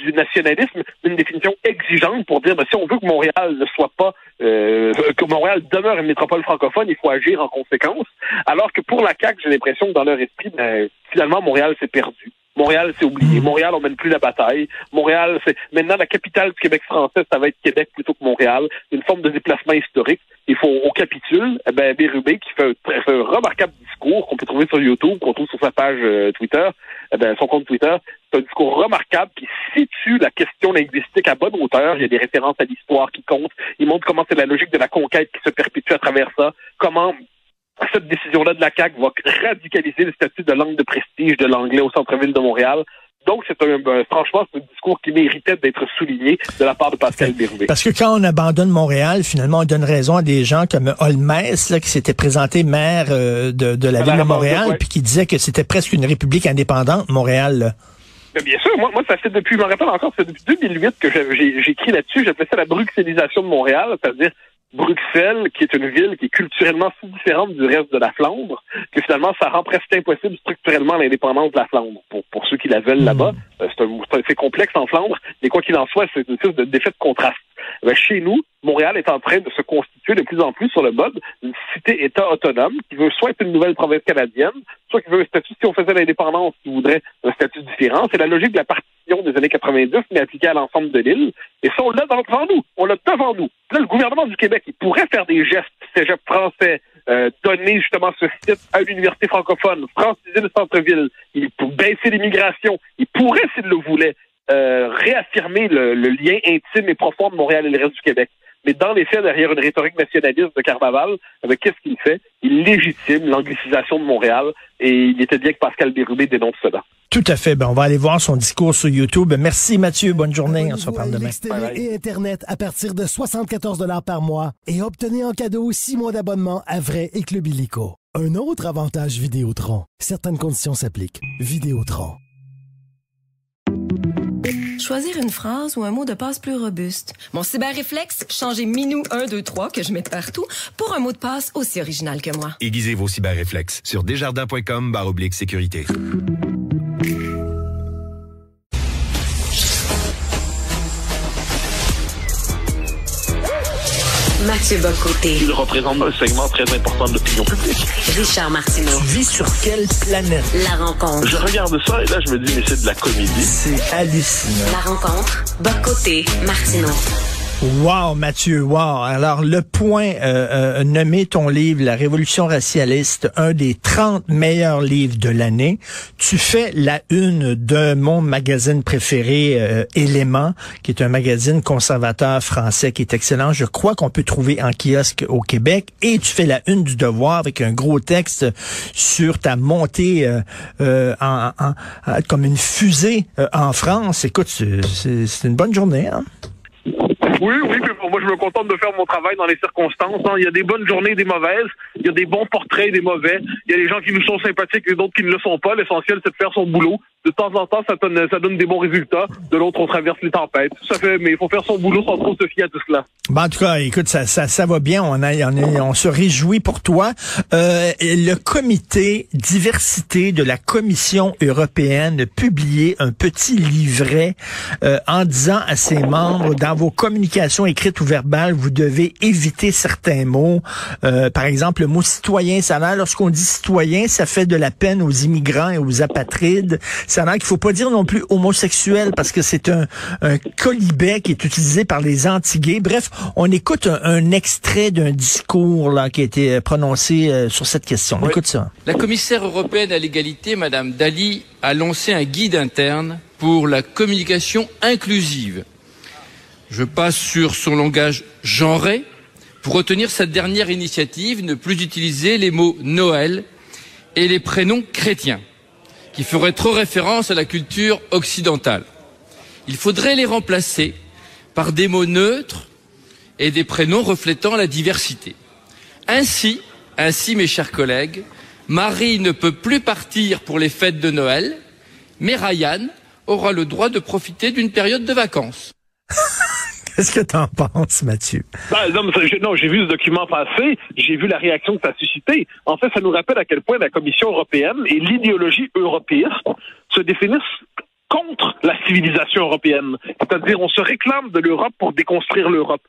Speaker 4: du nationalisme, une définition exigeante pour dire si on veut que Montréal ne soit pas que Montréal demeure une métropole francophone, il faut agir en conséquence. Alors que pour la CAQ, j'ai l'impression que dans leur esprit, finalement, Montréal s'est perdu. Montréal s'est oublié. Montréal, on mène plus la bataille. Montréal, c'est maintenant la capitale du Québec français, ça va être Québec plutôt que Montréal. Une forme de déplacement historique. Il faut, on capitule. Bérubé, qui fait un remarquable discours qu'on peut trouver sur YouTube, qu'on trouve sur sa page Twitter, son compte Twitter. C'est un discours remarquable qui situe la question linguistique à bonne hauteur. Il y a des références à l'histoire qui comptent. Il montre comment c'est la logique de la conquête qui se perpétue à travers ça. Comment cette décision-là de la CAQ va radicaliser le statut de langue de prestige de l'anglais au centre-ville de Montréal. Donc, franchement, c'est un discours qui méritait d'être souligné de la part de Pascal Bérubé.
Speaker 3: Parce que quand on abandonne Montréal, finalement, on donne raison à des gens comme Holmès, là, qui s'était présenté maire de la ville de Montréal, puis qui disait que c'était presque une république indépendante, Montréal, là.
Speaker 4: Bien sûr, moi, ça fait depuis, je me rappelle encore, c'est depuis 2008 que j'ai écrit là-dessus, j'appelais ça la bruxellisation de Montréal, c'est-à-dire Bruxelles, qui est une ville qui est culturellement si différente du reste de la Flandre, que finalement, ça rend presque impossible structurellement l'indépendance de la Flandre. Pour ceux qui la veulent là-bas, c'est complexe en Flandre, mais quoi qu'il en soit, c'est une sorte d'effet de contraste. Chez nous, Montréal est en train de se constituer de plus en plus sur le mode d'une cité-État autonome qui veut soit être une nouvelle province canadienne, soit qui veut un statut, si on faisait l'indépendance, qui voudrait un statut différent. C'est la logique de la partition des années 90, mais appliquée à l'ensemble de l'île. Et ça, on l'a devant nous. On l'a devant nous. Là, le gouvernement du Québec, il pourrait faire des gestes cégep français, donner justement ce site à l'université francophone, franciser le centre-ville, il peut baisser l'immigration, il pourrait, s'il le voulait, réaffirmer le lien intime et profond de Montréal et le reste du Québec. Mais dans les faits, derrière une rhétorique nationaliste de Carnaval, qu'est-ce qu'il fait? Il légitime l'anglicisation de Montréal et il était bien que Pascal Bérubé dénonce cela.
Speaker 3: Tout à fait. On va aller voir son discours sur YouTube. Merci Mathieu. Bonne journée. On se reparle demain.
Speaker 5: Télé et Internet à partir de 74 $ par mois et obtenez en cadeau 6 mois d'abonnement à Vrai et Club Illico. Un autre avantage Vidéotron. Certaines conditions s'appliquent. Vidéotron.
Speaker 6: Choisir une phrase ou un mot de passe plus robuste. Mon cyberréflexe, changer Minou 1, 2, 3 que je mets partout pour un mot de passe aussi original que moi.
Speaker 7: Aiguisez vos cyberréflexes sur desjardins.com/sécurité.
Speaker 1: Mathieu Bock-Côté.
Speaker 2: Il représente un segment très important de l'opinion publique.
Speaker 1: Richard Martineau.
Speaker 3: Tu vis sur quelle planète?
Speaker 1: La rencontre.
Speaker 2: Je regarde ça et là, je me dis, mais c'est de la comédie.
Speaker 3: C'est hallucinant.
Speaker 1: La rencontre. Bock-Côté. Martineau.
Speaker 3: Wow, Mathieu, wow. Alors, Le Point nommé ton livre, La Révolution racialiste, un des 30 meilleurs livres de l'année. Tu fais la une de mon magazine préféré, Éléments, qui est un magazine conservateur français qui est excellent. Je crois qu'on peut trouver en kiosque au Québec. Et tu fais la une du Devoir avec un gros texte sur ta montée comme une fusée en France. Écoute, c'est une bonne journée, hein?
Speaker 4: Oui, mais moi je me contente de faire mon travail dans les circonstances. Il y a des bonnes journées et des mauvaises. Il y a des bons portraits et des mauvais. Il y a des gens qui nous sont sympathiques et d'autres qui ne le sont pas. L'essentiel, c'est de faire son boulot. De temps en temps, ça donne des bons résultats. De l'autre, on traverse les tempêtes. Mais il faut faire son boulot sans trop se fier à tout cela.
Speaker 3: En tout cas, écoute, ça va bien. On se réjouit pour toi. Le comité diversité de la Commission européenne a publié un petit livret en disant à ses membres, dans vos communications écrites ou verbales, vous devez éviter certains mots. Par exemple, le mot citoyen, ça a l'air, lorsqu'on dit citoyen, ça fait de la peine aux immigrants et aux apatrides. Ça a l'air qu'il faut pas dire non plus homosexuel parce que c'est un colibet qui est utilisé par les anti-gays. Bref, on écoute un extrait d'un discours là qui a été prononcé sur cette question. On écoute ça.
Speaker 9: La commissaire européenne à l'égalité, Madame Dalli, a lancé un guide interne pour la communication inclusive. Je passe sur son langage genré pour retenir sa dernière initiative, ne plus utiliser les mots Noël et les prénoms chrétiens, qui feraient trop référence à la culture occidentale. Il faudrait les remplacer par des mots neutres et des prénoms reflétant la diversité. Ainsi, Ainsi, mes chers collègues, Marie ne peut plus partir pour les fêtes de Noël, mais Ryan aura le droit de profiter d'une période de vacances.
Speaker 3: Qu'est-ce que t'en penses, Mathieu?
Speaker 4: Non, j'ai vu ce document passer, j'ai vu la réaction que ça a suscité. En fait, ça nous rappelle à quel point la Commission européenne et l'idéologie européiste se définissent contre la civilisation européenne. C'est-à-dire, on se réclame de l'Europe pour déconstruire l'Europe.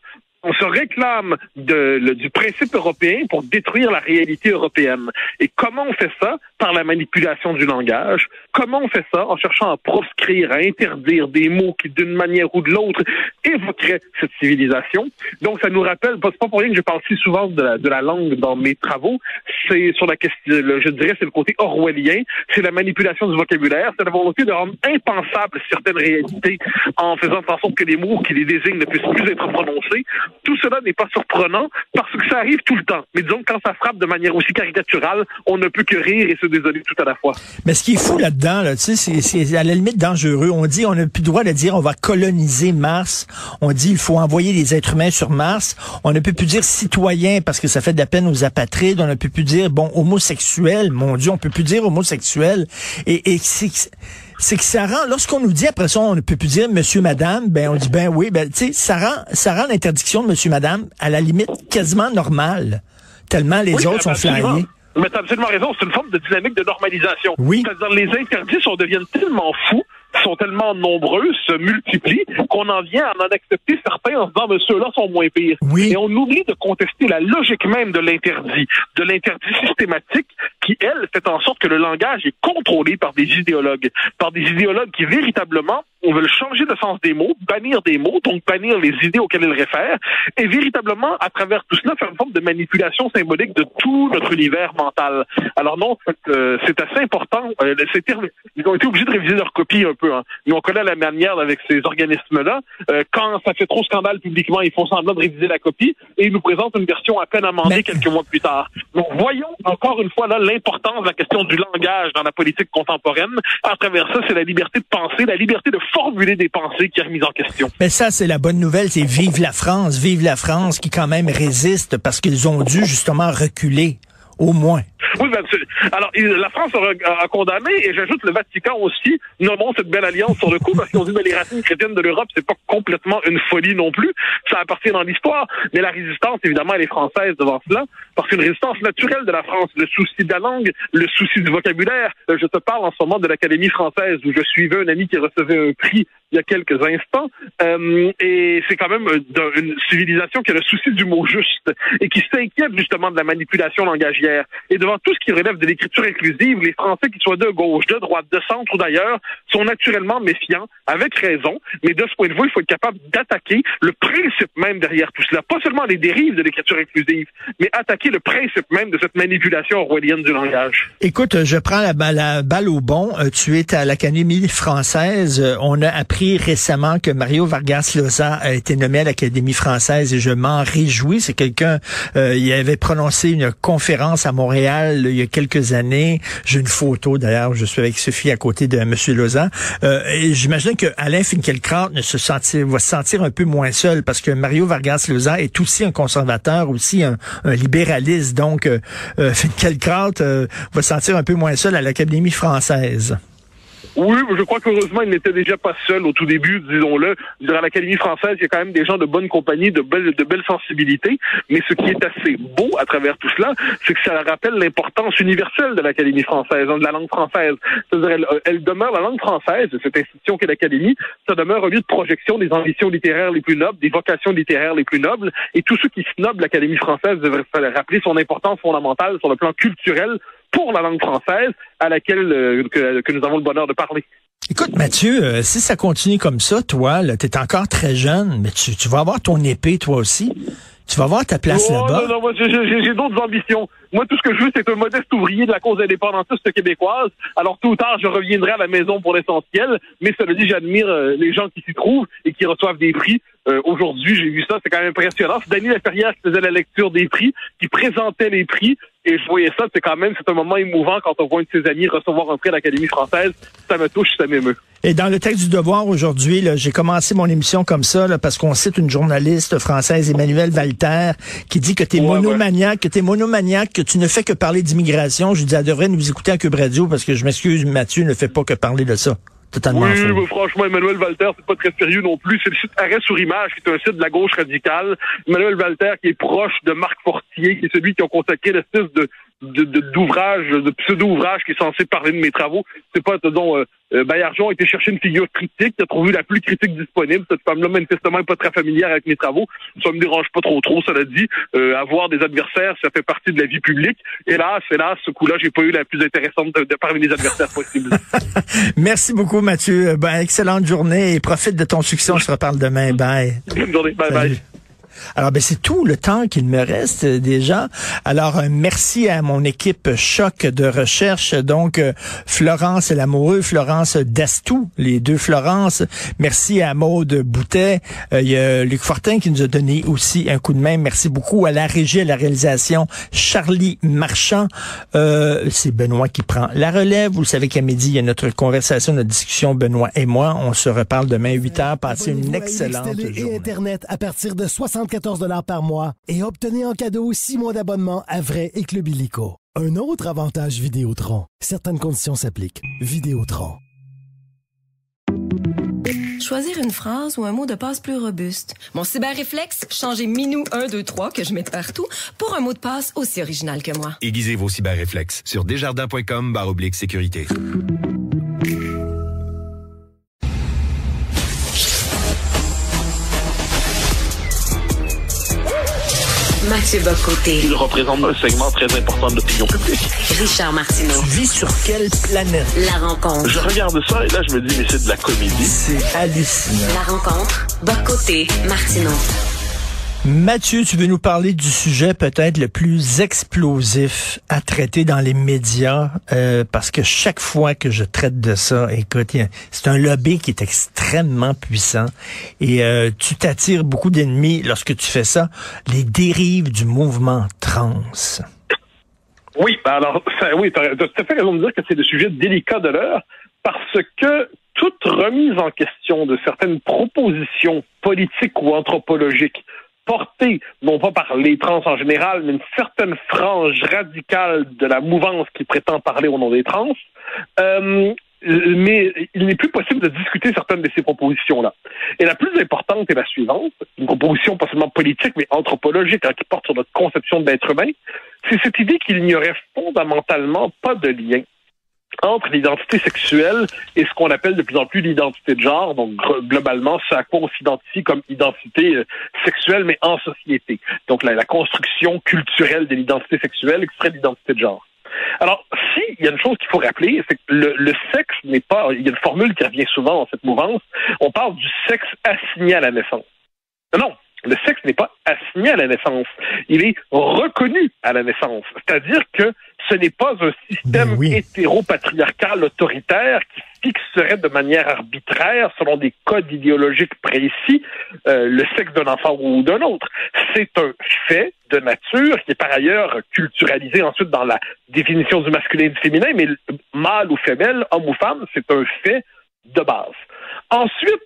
Speaker 4: On se réclame du principe européen pour détruire la réalité européenne. Et comment on fait ça? Par la manipulation du langage. Comment on fait ça? En cherchant à proscrire, à interdire des mots qui, d'une manière ou de l'autre, évoqueraient cette civilisation. Donc, ça nous rappelle, c'est pas pour rien que je parle si souvent de la langue dans mes travaux, c'est sur la question, je dirais, c'est le côté orwellien, c'est la manipulation du vocabulaire, c'est la volonté de rendre impensable certaines réalités en faisant en sorte que les mots qui les désignent ne puissent plus être prononcés. Tout cela n'est pas surprenant parce que ça arrive tout le temps. Mais disons que quand ça frappe de manière aussi caricaturale, on ne peut que rire et se désoler tout à la fois. Mais
Speaker 3: ce qui est fou là-dedans, là, tu sais, c'est à la limite dangereux. On dit, on n'a plus le droit de dire on va coloniser Mars. On dit il faut envoyer des êtres humains sur Mars. On ne peut plus dire citoyen parce que ça fait de la peine aux apatrides. On ne peut plus dire, homosexuel. Mon Dieu, on peut plus dire homosexuel. Et c'est que ça rend, lorsqu'on nous dit après ça, on ne peut plus dire monsieur, madame, on dit oui, tu sais, ça rend l'interdiction de monsieur, madame à la limite quasiment normale, tellement les autres sont flyés.
Speaker 4: Mais t'as absolument raison, c'est une forme de dynamique de normalisation.
Speaker 3: Oui.
Speaker 4: C'est-à-dire, les interdits deviennent tellement fous, sont tellement nombreux, se multiplient, qu'on en vient à en accepter certains en se disant, mais ceux-là sont moins pires.
Speaker 3: Oui.
Speaker 4: Et on oublie de contester la logique même de l'interdit systématique, qui, elle, fait en sorte que le langage est contrôlé par des idéologues qui, véritablement, on veut changer le sens des mots, bannir des mots, donc bannir les idées auxquelles ils réfèrent, et véritablement, à travers tout cela, faire une forme de manipulation symbolique de tout notre univers mental. Alors non, c'est assez important. Ils ont été obligés de réviser leur copie un peu. Hein. Mais on connaît la manière avec ces organismes-là. Quand ça fait trop scandale publiquement, ils font semblant de réviser la copie et ils nous présentent une version à peine amendée quelques mois plus tard. Donc voyons encore une fois là l'importance de la question du langage dans la politique contemporaine. À travers ça, c'est la liberté de penser, la liberté de formuler des pensées qui est remise en question.
Speaker 3: Mais ça, c'est la bonne nouvelle, c'est vive la France qui quand même résiste parce qu'ils ont dû justement reculer, au moins.
Speaker 4: Oui, alors la France a condamné, et j'ajoute le Vatican aussi, nommons cette belle alliance sur le coup, parce qu'on dit que les racines chrétiennes de l'Europe, c'est pas complètement une folie non plus, ça appartient dans l'histoire, mais la résistance, évidemment, elle est française devant cela, parce qu'une résistance naturelle de la France, le souci de la langue, le souci du vocabulaire. Je te parle en ce moment de l'Académie française, où je suivais un ami qui recevait un prix il y a quelques instants, et c'est quand même une civilisation qui a le souci du mot juste, et qui s'inquiète justement de la manipulation langagière. Et devant tout ce qui relève de l'écriture inclusive, les Français, qu'ils soient de gauche, de droite, de centre ou d'ailleurs, sont naturellement méfiants, avec raison, mais de ce point de vue, il faut être capable d'attaquer le principe même derrière tout cela. Pas seulement les dérives de l'écriture inclusive, mais attaquer le principe même de cette manipulation orwellienne du langage.
Speaker 3: Écoute, je prends la balle au bon. Tu es à l'Académie française. On a appris récemment que Mario Vargas Llosa a été nommé à l'Académie française et je m'en réjouis. C'est quelqu'un, il avait prononcé une conférence à Montréal il y a quelques années. J'ai une photo d'ailleurs où je suis avec Sophie à côté de M. Llosa. Et j'imagine que Alain Finkielkraut va se sentir un peu moins seul parce que Mario Vargas Llosa est aussi un conservateur, aussi un libéraliste. Donc, Finkielkraut va se sentir un peu moins seul à l'Académie française.
Speaker 4: Oui, je crois qu'heureusement, il n'était déjà pas seul au tout début, disons-le. Je dirais, à l'Académie française, il y a quand même des gens de bonne compagnie, de belles sensibilités. Mais ce qui est assez beau à travers tout cela, c'est que ça rappelle l'importance universelle de l'Académie française, de la langue française. C'est-à-dire, elle demeure, la langue française, cette institution qu'est l'Académie, ça demeure un lieu de projection des ambitions littéraires les plus nobles, des vocations littéraires les plus nobles. Et tous ceux qui snobent l'Académie française devraient rappeler son importance fondamentale sur le plan culturel pour la langue française à laquelle que nous avons le bonheur de parler.
Speaker 3: Écoute, Mathieu, si ça continue comme ça, toi, tu es encore très jeune, mais tu vas avoir ton épée, toi aussi. Tu vas avoir ta place là-bas.
Speaker 4: Non, moi, j'ai d'autres ambitions. Moi, tout ce que je veux, c'est un modeste ouvrier de la cause indépendantiste québécoise. Alors, tôt ou tard, je reviendrai à la maison pour l'essentiel. Mais cela dit, j'admire les gens qui s'y trouvent et qui reçoivent des prix. Aujourd'hui, j'ai vu ça, c'est quand même impressionnant. C'est Dany Laferrière qui faisait la lecture des prix, qui présentait les prix. Et je voyais ça, c'est un moment émouvant quand on voit un de ses amis recevoir un prix à l'Académie française. Ça me touche, ça m'émeut.
Speaker 3: Et dans le texte du Devoir aujourd'hui, là, j'ai commencé mon émission comme ça, là, parce qu'on cite une journaliste française, Emmanuelle Walter, qui dit que t'es monomaniaque, que tu ne fais que parler d'immigration. Je dis, elle devrait nous écouter à Cube Radio, parce que je m'excuse, Mathieu ne fait pas que parler de ça. Totalement faux.
Speaker 4: Oui, franchement, Emmanuel Walter, c'est pas très sérieux non plus. C'est le site Arrêt sur Image, qui est un site de la gauche radicale. Emmanuel Walter, qui est proche de Marc Fortier, qui est celui qui a consacré l'espèce d'ouvrage, de pseudo-ouvrage qui est censé parler de mes travaux. C'est pas, Baillargeon a été chercher une figure critique, qui a trouvé la plus critique disponible. Cette femme-là, manifestement, n'est pas très familière avec mes travaux. Ça me dérange pas trop, cela dit. Avoir des adversaires, ça fait partie de la vie publique. Hélas, ce coup-là, j'ai pas eu la plus intéressante de parmi les adversaires possibles.
Speaker 3: Merci beaucoup, Mathieu. Excellente journée et profite de ton succès. On se reparle demain. Bye.
Speaker 4: Bonne journée. Bye.
Speaker 3: Salut. Alors, c'est tout le temps qu'il me reste déjà. Alors, merci à mon équipe Choc de recherche. Donc, Florence Lamoureux, Florence Dastou, les deux Florence. Merci à Maude Boutet. Il y a Luc Fortin qui nous a donné aussi un coup de main. Merci beaucoup à la régie, à la réalisation, Charlie Marchand. C'est Benoît qui prend la relève. Vous le savez qu'à midi, il y a notre conversation, notre discussion, Benoît et moi. On se reparle demain 8h. Passez une excellente journée.
Speaker 5: Et Internet à partir de 74 $ par mois et obtenez en cadeau 6 mois d'abonnement à Vrai et Club Illico. Un autre avantage Vidéotron. Certaines conditions s'appliquent. Vidéotron.
Speaker 6: Choisir une phrase ou un mot de passe plus robuste. Mon cyberréflexe, changer Minou 1, 2, 3 que je mets partout pour un mot de passe aussi original que moi.
Speaker 7: Aiguisez vos cyberréflexes sur desjardins.com/sécurité.
Speaker 1: Mathieu Bock-Côté.
Speaker 2: Il représente un segment très important de l'opinion publique.
Speaker 1: Richard Martineau.
Speaker 3: Tu vis sur quelle planète?
Speaker 1: La rencontre.
Speaker 2: Je regarde ça et là, je me dis, mais c'est de la comédie.
Speaker 3: C'est hallucinant.
Speaker 1: La rencontre. Bock-Côté, Martineau.
Speaker 3: Mathieu, tu veux nous parler du sujet peut-être le plus explosif à traiter dans les médias, parce que chaque fois que je traite de ça, écoute, c'est un lobby qui est extrêmement puissant et tu t'attires beaucoup d'ennemis lorsque tu fais ça. Les dérives du mouvement trans.
Speaker 4: Oui, alors, tu as tout à fait raison de dire que c'est le sujet délicat de l'heure, parce que toute remise en question de certaines propositions politiques ou anthropologiques portée, non pas par les trans en général, mais une certaine frange radicale de la mouvance qui prétend parler au nom des trans, mais il n'est plus possible de discuter certaines de ces propositions-là. Et la plus importante est la suivante, une proposition pas seulement politique, mais anthropologique, qui porte sur notre conception de l'être humain, c'est cette idée qu'il n'y aurait fondamentalement pas de lien entre l'identité sexuelle et ce qu'on appelle de plus en plus l'identité de genre, donc globalement ce à quoi on s'identifie comme identité sexuelle, mais en société. Donc la construction culturelle de l'identité sexuelle qui serait l'identité de genre. Alors, il y a une chose qu'il faut rappeler, c'est que le sexe n'est pas... Il y a une formule qui revient souvent dans cette mouvance, on parle du sexe assigné à la naissance. Non, le sexe n'est pas assigné à la naissance, il est reconnu à la naissance. C'est-à-dire que ce n'est pas un système hétéropatriarcal autoritaire qui fixerait de manière arbitraire, selon des codes idéologiques précis, le sexe d'un enfant ou d'un autre. C'est un fait de nature qui est par ailleurs culturalisé ensuite dans la définition du masculin et du féminin, mais mâle ou femelle, homme ou femme, c'est un fait de base. Ensuite,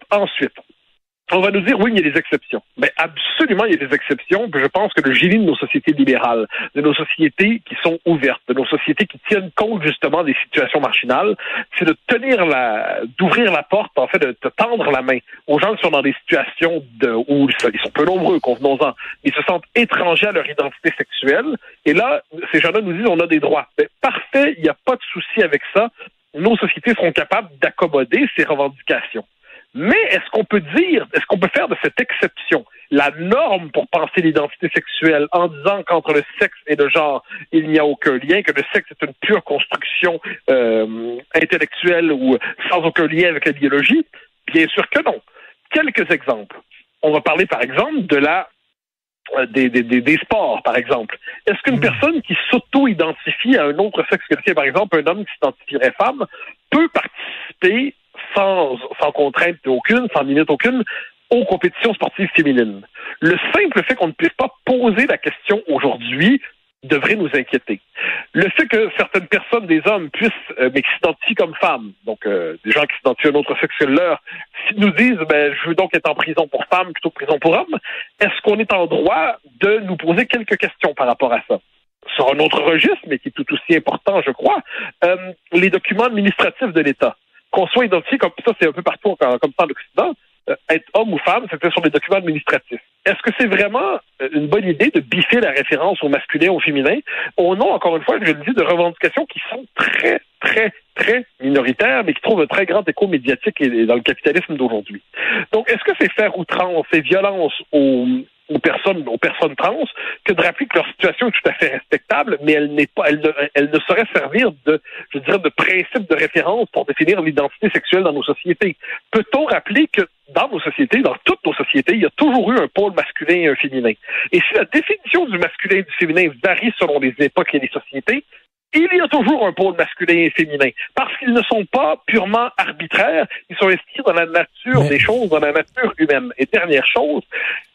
Speaker 4: on va nous dire, oui, il y a des exceptions. Mais absolument, il y a des exceptions. Puis je pense que le génie de nos sociétés libérales, de nos sociétés qui sont ouvertes, de nos sociétés qui tiennent compte justement des situations marginales, c'est d'ouvrir la porte, en fait, de tendre la main aux gens qui sont dans des situations où ils sont peu nombreux, convenons-en, ils se sentent étrangers à leur identité sexuelle. Et là, ces gens-là nous disent, on a des droits. Mais parfait, il n'y a pas de souci avec ça. Nos sociétés seront capables d'accommoder ces revendications. Mais est-ce qu'on peut faire de cette exception la norme pour penser l'identité sexuelle en disant qu'entre le sexe et le genre, il n'y a aucun lien, que le sexe est une pure construction intellectuelle ou sans aucun lien avec la biologie? Bien sûr que non. Quelques exemples. On va parler par exemple des sports, par exemple. Est-ce qu'une personne qui s'auto-identifie à un autre sexe que le sien, par exemple un homme qui s'identifierait femme, peut participer sans contrainte aucune, sans limite aucune, aux compétitions sportives féminines? Le simple fait qu'on ne puisse pas poser la question aujourd'hui devrait nous inquiéter. Le fait que certaines personnes, des hommes, puissent, mais qui s'identifient comme femmes, donc des gens qui s'identifient à un autre sexe que le leur, nous disent, je veux donc être en prison pour femmes plutôt que prison pour hommes, est-ce qu'on est en droit de nous poser quelques questions par rapport à ça? Sur un autre registre, mais qui est tout aussi important, je crois, les documents administratifs de l'État. Qu'on soit identifié comme ça, c'est un peu partout comme ça en Occident, être homme ou femme, c'était sur les documents administratifs. Est-ce que c'est vraiment une bonne idée de biffer la référence au masculin, au féminin, au nom, encore une fois, je le dis, de revendications qui sont très, très, très minoritaires, mais qui trouvent un très grand écho médiatique dans le capitalisme d'aujourd'hui. Donc, est-ce que c'est faire outrance et violence aux personnes trans que de rappeler que leur situation est tout à fait respectable, mais elle ne saurait servir de principe de référence pour définir l'identité sexuelle dans nos sociétés. Peut-on rappeler que dans nos sociétés, dans toutes nos sociétés, il y a toujours eu un pôle masculin et un féminin. Et si la définition du masculin et du féminin varie selon les époques et les sociétés, il y a toujours un pôle masculin et féminin, parce qu'ils ne sont pas purement arbitraires, ils sont inscrits dans la nature des choses, dans la nature humaine. Et dernière chose,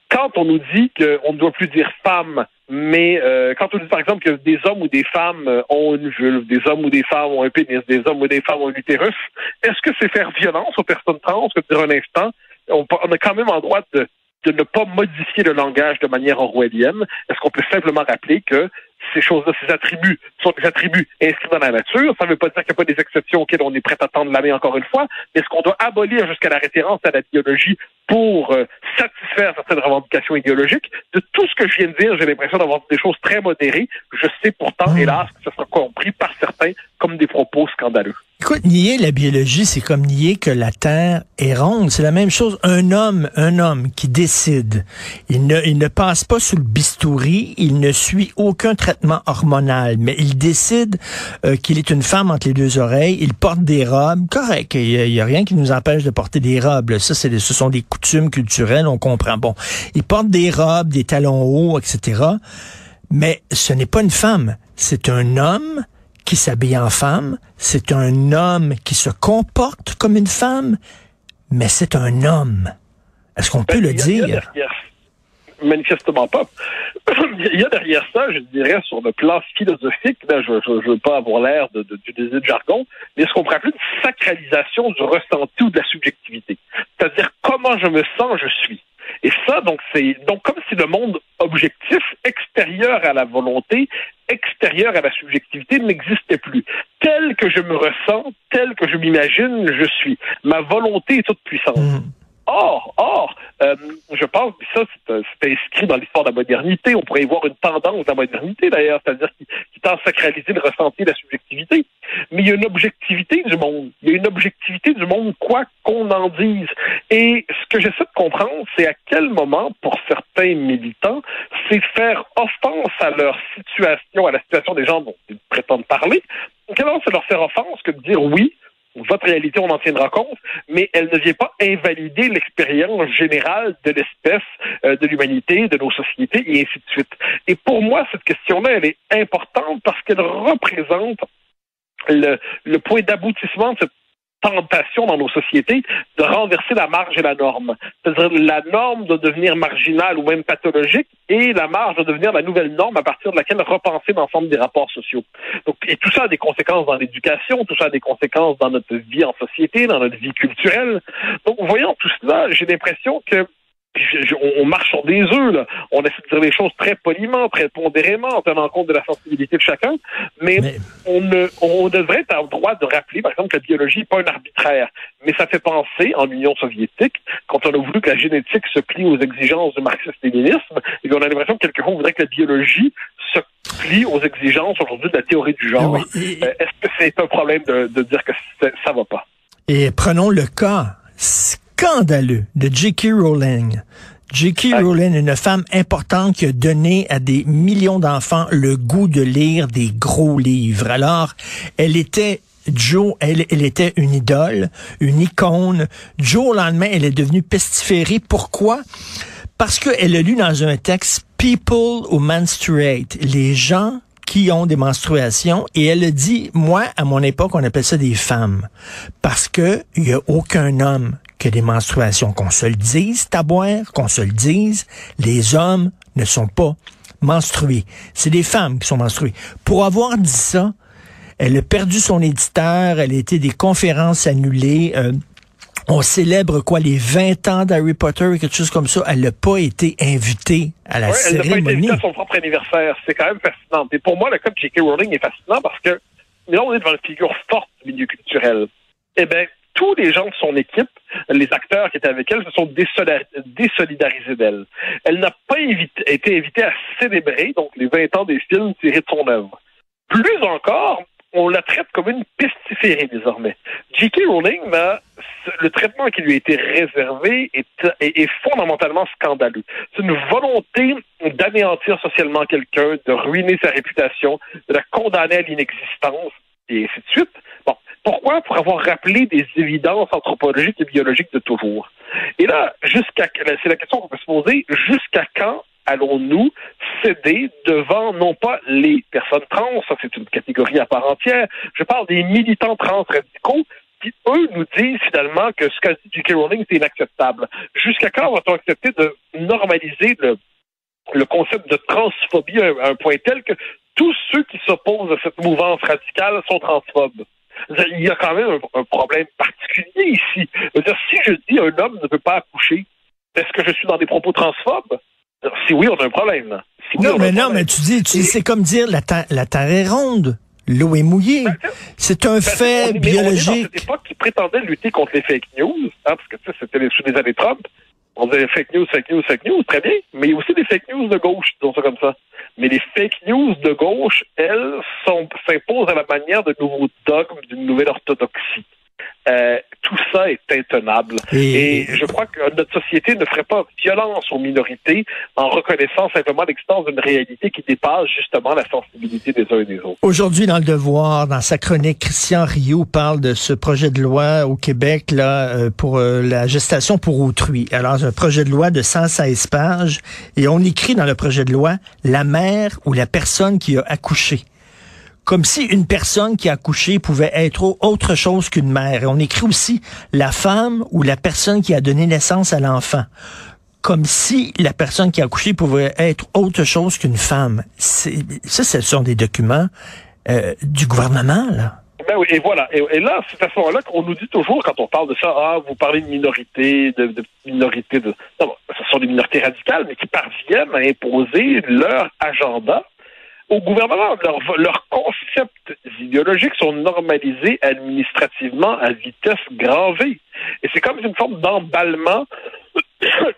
Speaker 4: quand on nous dit qu'on ne doit plus dire femme, mais quand on dit par exemple que des hommes ou des femmes ont une vulve, des hommes ou des femmes ont un pénis, des hommes ou des femmes ont un utérus, est-ce que c'est faire violence aux personnes trans que de dire un instant, on a quand même en droit de ne pas modifier le langage de manière orwellienne? Est-ce qu'on peut simplement rappeler que ces choses-là, ces attributs sont des attributs inscrits dans la nature? Ça ne veut pas dire qu'il n'y a pas des exceptions auxquelles on est prêt à tendre la main encore une fois, mais est-ce qu'on doit abolir jusqu'à la référence à la biologie pour satisfaire certaines revendications idéologiques? De tout ce que je viens de dire, j'ai l'impression d'avoir des choses très modérées. Je sais pourtant, hélas, que ce sera compris par certains comme des propos scandaleux.
Speaker 3: Écoute, nier la biologie, c'est comme nier que la Terre est ronde. C'est la même chose. Un homme qui décide, il ne passe pas sous le bistouri, il ne suit aucun traitement hormonal, mais il décide qu'il est une femme entre les deux oreilles, il porte des robes, correct, il y a rien qui nous empêche de porter des robes. Ça, ce sont des coutumes culturelles, on comprend. Bon, il porte des robes, des talons hauts, etc. Mais ce n'est pas une femme, c'est un homme qui s'habille en femme, c'est un homme qui se comporte comme une femme, mais c'est un homme. Est-ce qu'on peut le dire?
Speaker 4: Manifestement pas. Il y a derrière ça, je dirais, sur le plan philosophique, là, je veux pas avoir l'air d'utiliser de jargon, mais ce qu'on pourrait appeler une sacralisation du ressenti ou de la subjectivité. C'est-à-dire comment je me sens, je suis. Et ça, donc comme si le monde objectif, extérieur à la volonté, extérieur à la subjectivité, n'existait plus. Tel que je me ressens, tel que je m'imagine, je suis. Ma volonté est toute puissante. Or, je pense que ça, c'est inscrit dans l'histoire de la modernité. On pourrait y voir une tendance de la modernité, d'ailleurs, c'est-à-dire qui tend à sacraliser le ressenti et la subjectivité. Mais il y a une objectivité du monde. Il y a une objectivité du monde, quoi qu'on en dise. Et ce que j'essaie de comprendre, c'est à quel moment, pour certains militants, c'est faire offense à leur situation, à la situation des gens dont ils prétendent parler. Quel moment c'est leur faire offense que de dire oui, votre réalité, on en tiendra compte, mais elle ne vient pas invalider l'expérience générale de l'espèce, de l'humanité, de nos sociétés, et ainsi de suite. Et pour moi, cette question-là, elle est importante parce qu'elle représente le point d'aboutissement de cette tentation dans nos sociétés de renverser la marge et la norme. C'est-à-dire la norme doit devenir marginale ou même pathologique et la marge doit devenir la nouvelle norme à partir de laquelle repenser l'ensemble des rapports sociaux. Donc, et tout ça a des conséquences dans l'éducation, tout ça a des conséquences dans notre vie en société, dans notre vie culturelle. Donc, voyant tout cela, j'ai l'impression que on marche sur des œufs, là. On essaie de dire les choses très poliment, très pondérément, en tenant compte de la sensibilité de chacun, mais on devrait être en droit de rappeler, par exemple, que la biologie n'est pas un arbitraire. Mais ça fait penser, en Union soviétique, quand on a voulu que la génétique se plie aux exigences du marxisme-léninisme, et qu'on a l'impression que quelquefois on voudrait que la biologie se plie aux exigences aujourd'hui de la théorie du genre. Est-ce que c'est un problème de dire que ça va pas? Et
Speaker 3: prenons le cas scandaleux de J.K. Rowling. J.K. Rowling, une femme importante qui a donné à des millions d'enfants le goût de lire des gros livres. Alors, elle était une idole, une icône. Du jour au lendemain, elle est devenue pestiférée. Pourquoi? Parce qu'elle a lu dans un texte « People who menstruate », les gens qui ont des menstruations, et elle a dit, moi, à mon époque, on appelle ça des femmes, parce que il y a aucun homme qui a des menstruations, qu'on se le dise, Tabouère, qu'on se le dise, les hommes ne sont pas menstruées. C'est des femmes qui sont menstruées. Pour avoir dit ça, elle a perdu son éditeur, elle a été des conférences annulées. On célèbre les 20 ans d'Harry Potter et quelque chose comme ça. Elle n'a pas été invitée à la cérémonie. Elle n'a pas été invitée
Speaker 4: à son propre anniversaire. C'est quand même fascinant. Et pour moi, le cas de J.K. Rowling est fascinant parce que là, on est devant une figure forte du milieu culturel. Eh bien, tous les gens de son équipe, les acteurs qui étaient avec elle, se sont désolidarisés d'elle. Elle n'a pas été invitée à célébrer donc les 20 ans des films tirés de son œuvre. Plus encore, on la traite comme une pestiférée désormais. J.K. Rowling, le traitement qui lui a été réservé est fondamentalement scandaleux. C'est une volonté d'anéantir socialement quelqu'un, de ruiner sa réputation, de la condamner à l'inexistence, et ainsi de suite. Bon, pourquoi? Pour avoir rappelé des évidences anthropologiques et biologiques de toujours. Et là, c'est la question qu'on peut se poser, jusqu'à quand allons-nous céder devant, non pas les personnes trans, ça c'est une catégorie à part entière, je parle des militants trans radicaux qui, eux, nous disent finalement que ce qu'a dit J.K. Rowling, c'est inacceptable. Jusqu'à quand va-t-on accepter de normaliser le concept de transphobie à un point tel que tous ceux qui s'opposent à cette mouvance radicale sont transphobes? Il y a quand même un problème particulier ici. C'est-à-dire, si je dis un homme ne peut pas accoucher, est-ce que je suis dans des propos transphobes? Si oui, on a un problème. Si oui,
Speaker 3: mais tu dis, c'est comme dire la terre est ronde, l'eau est mouillée. C'est un fait biologique.
Speaker 4: On est dans cette époque qui prétendait lutter contre les fake news, parce que c'était sous les années Trump. On disait fake news, très bien, mais il y a aussi des fake news de gauche, disons ça comme ça. Mais les fake news de gauche, elles, s'imposent à la manière de nouveaux dogmes, d'une nouvelle orthodoxie. Tout ça est intenable. Et je crois que notre société ne ferait pas violence aux minorités en reconnaissant simplement l'existence d'une réalité qui dépasse justement la sensibilité des uns et des autres.
Speaker 3: Aujourd'hui, dans Le Devoir, dans sa chronique, Christian Rioux parle de ce projet de loi au Québec pour la gestation pour autrui. Alors, un projet de loi de 116 pages et on écrit dans le projet de loi la mère ou la personne qui a accouché. Comme si une personne qui a accouché pouvait être autre chose qu'une mère. Et on écrit aussi la femme ou la personne qui a donné naissance à l'enfant. Comme si la personne qui a accouché pouvait être autre chose qu'une femme. Ce sont des documents du gouvernement, là.
Speaker 4: Ben oui, et voilà. Et là, c'est à ce moment-là qu'on nous dit toujours, quand on parle de ça, vous parlez de minorité, de minorité de... Non, ce sont des minorités radicales, mais qui parviennent à imposer leur agenda au gouvernement. Leurs concepts idéologiques sont normalisés administrativement à vitesse grand V. Et c'est comme une forme d'emballement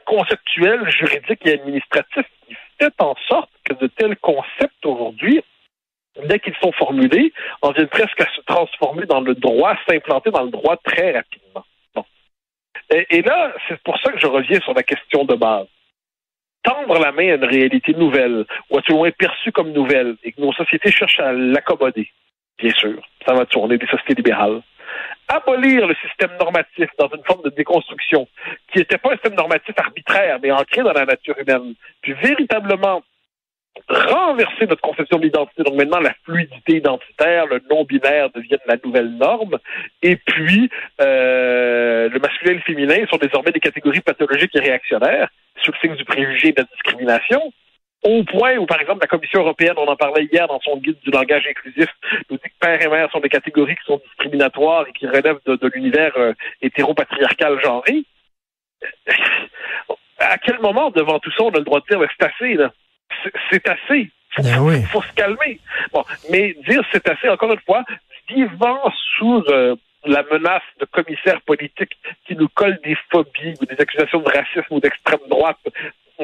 Speaker 4: conceptuel, juridique et administratif qui fait en sorte que de tels concepts aujourd'hui, dès qu'ils sont formulés, en viennent presque à se transformer dans le droit, s'implanter dans le droit très rapidement. Bon. Et là, c'est pour ça que je reviens sur la question de base. Tendre la main à une réalité nouvelle, ou à tout le moins perçue comme nouvelle, et que nos sociétés cherchent à l'accommoder, bien sûr, ça va tourner des sociétés libérales. Abolir le système normatif dans une forme de déconstruction, qui n'était pas un système normatif arbitraire, mais ancré dans la nature humaine, puis véritablement renverser notre conception de l'identité. Donc maintenant, la fluidité identitaire, le non-binaire deviennent la nouvelle norme. Et puis, le masculin et le féminin sont désormais des catégories pathologiques et réactionnaires, sous le signe du préjugé et de la discrimination. Au point où, par exemple, la Commission européenne, on en parlait hier dans son guide du langage inclusif, nous dit que père et mère sont des catégories qui sont discriminatoires et qui relèvent de l'univers hétéropatriarcal genré. À quel moment, devant tout ça, on a le droit de dire c'est assez, là? C'est assez. Faut se calmer. Bon, mais dire c'est assez, encore une fois, vivant sous la menace de commissaires politiques qui nous collent des phobies ou des accusations de racisme ou d'extrême droite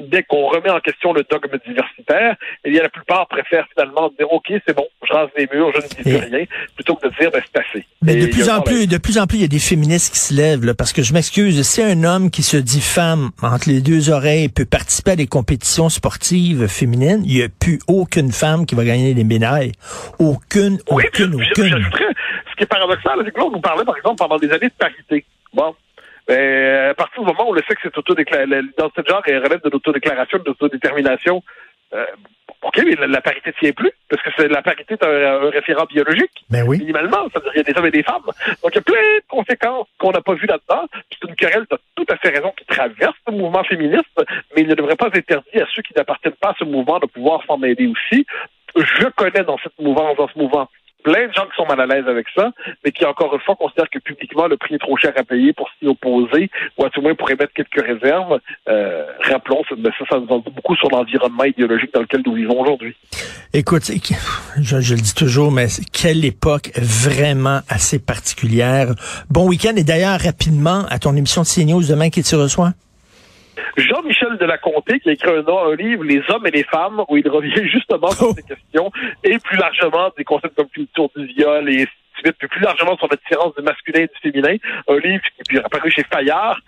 Speaker 4: dès qu'on remet en question le dogme diversitaire, eh bien, la plupart préfèrent finalement dire OK, c'est bon, je rase les murs, je ne dis plus rien, plutôt que de dire c'est assez.
Speaker 3: Mais de plus en plus, il y a des féministes qui se lèvent, là, parce que je m'excuse, si un homme qui se dit femme entre les deux oreilles peut participer à des compétitions sportives féminines, il n'y a plus aucune femme qui va gagner des médailles. Aucune.
Speaker 4: Ce qui est paradoxal, c'est que là, on nous parlait, par exemple, pendant des années de parité. Bon. À partir du moment où le sexe est l'identité de genre relève de l'autodéclaration, de l'autodétermination, OK, mais la parité tient plus, parce que la parité est un référent biologique.
Speaker 3: Ben oui.
Speaker 4: Minimalement, ça veut dire qu'il y a des hommes et des femmes. Donc, il y a plein de conséquences qu'on n'a pas vues là-dedans. C'est une querelle, tu as tout à fait raison, qui traverse le mouvement féministe, mais il ne devrait pas être interdit à ceux qui n'appartiennent pas à ce mouvement de pouvoir s'en mêler aussi. Je connais dans ce mouvement, plein de gens qui sont mal à l'aise avec ça, mais qui, encore une fois, considèrent que publiquement, le prix est trop cher à payer pour s'y opposer, ou à tout le moins pour émettre quelques réserves. Rappelons, ça nous en dit beaucoup sur l'environnement idéologique dans lequel nous vivons aujourd'hui.
Speaker 3: Écoute, je le dis toujours, mais quelle époque vraiment assez particulière. Bon week-end, et d'ailleurs, rapidement, à ton émission de CNews demain, qui tu reçois?
Speaker 4: Jean-Michel Delaconté, qui a écrit un livre, Les hommes et les femmes, où il revient justement sur ces questions, et plus largement des concepts comme culture du viol et puis plus largement sur la différence du masculin et du féminin. Un livre qui est apparu chez Fayard,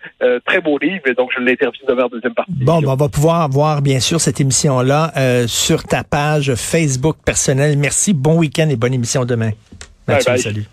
Speaker 4: très beau livre, et donc je l'interviewe demain en deuxième partie.
Speaker 3: Bon, on va pouvoir voir bien sûr cette émission-là sur ta page Facebook personnelle. Merci, bon week-end et bonne émission demain. Mathieu, salut.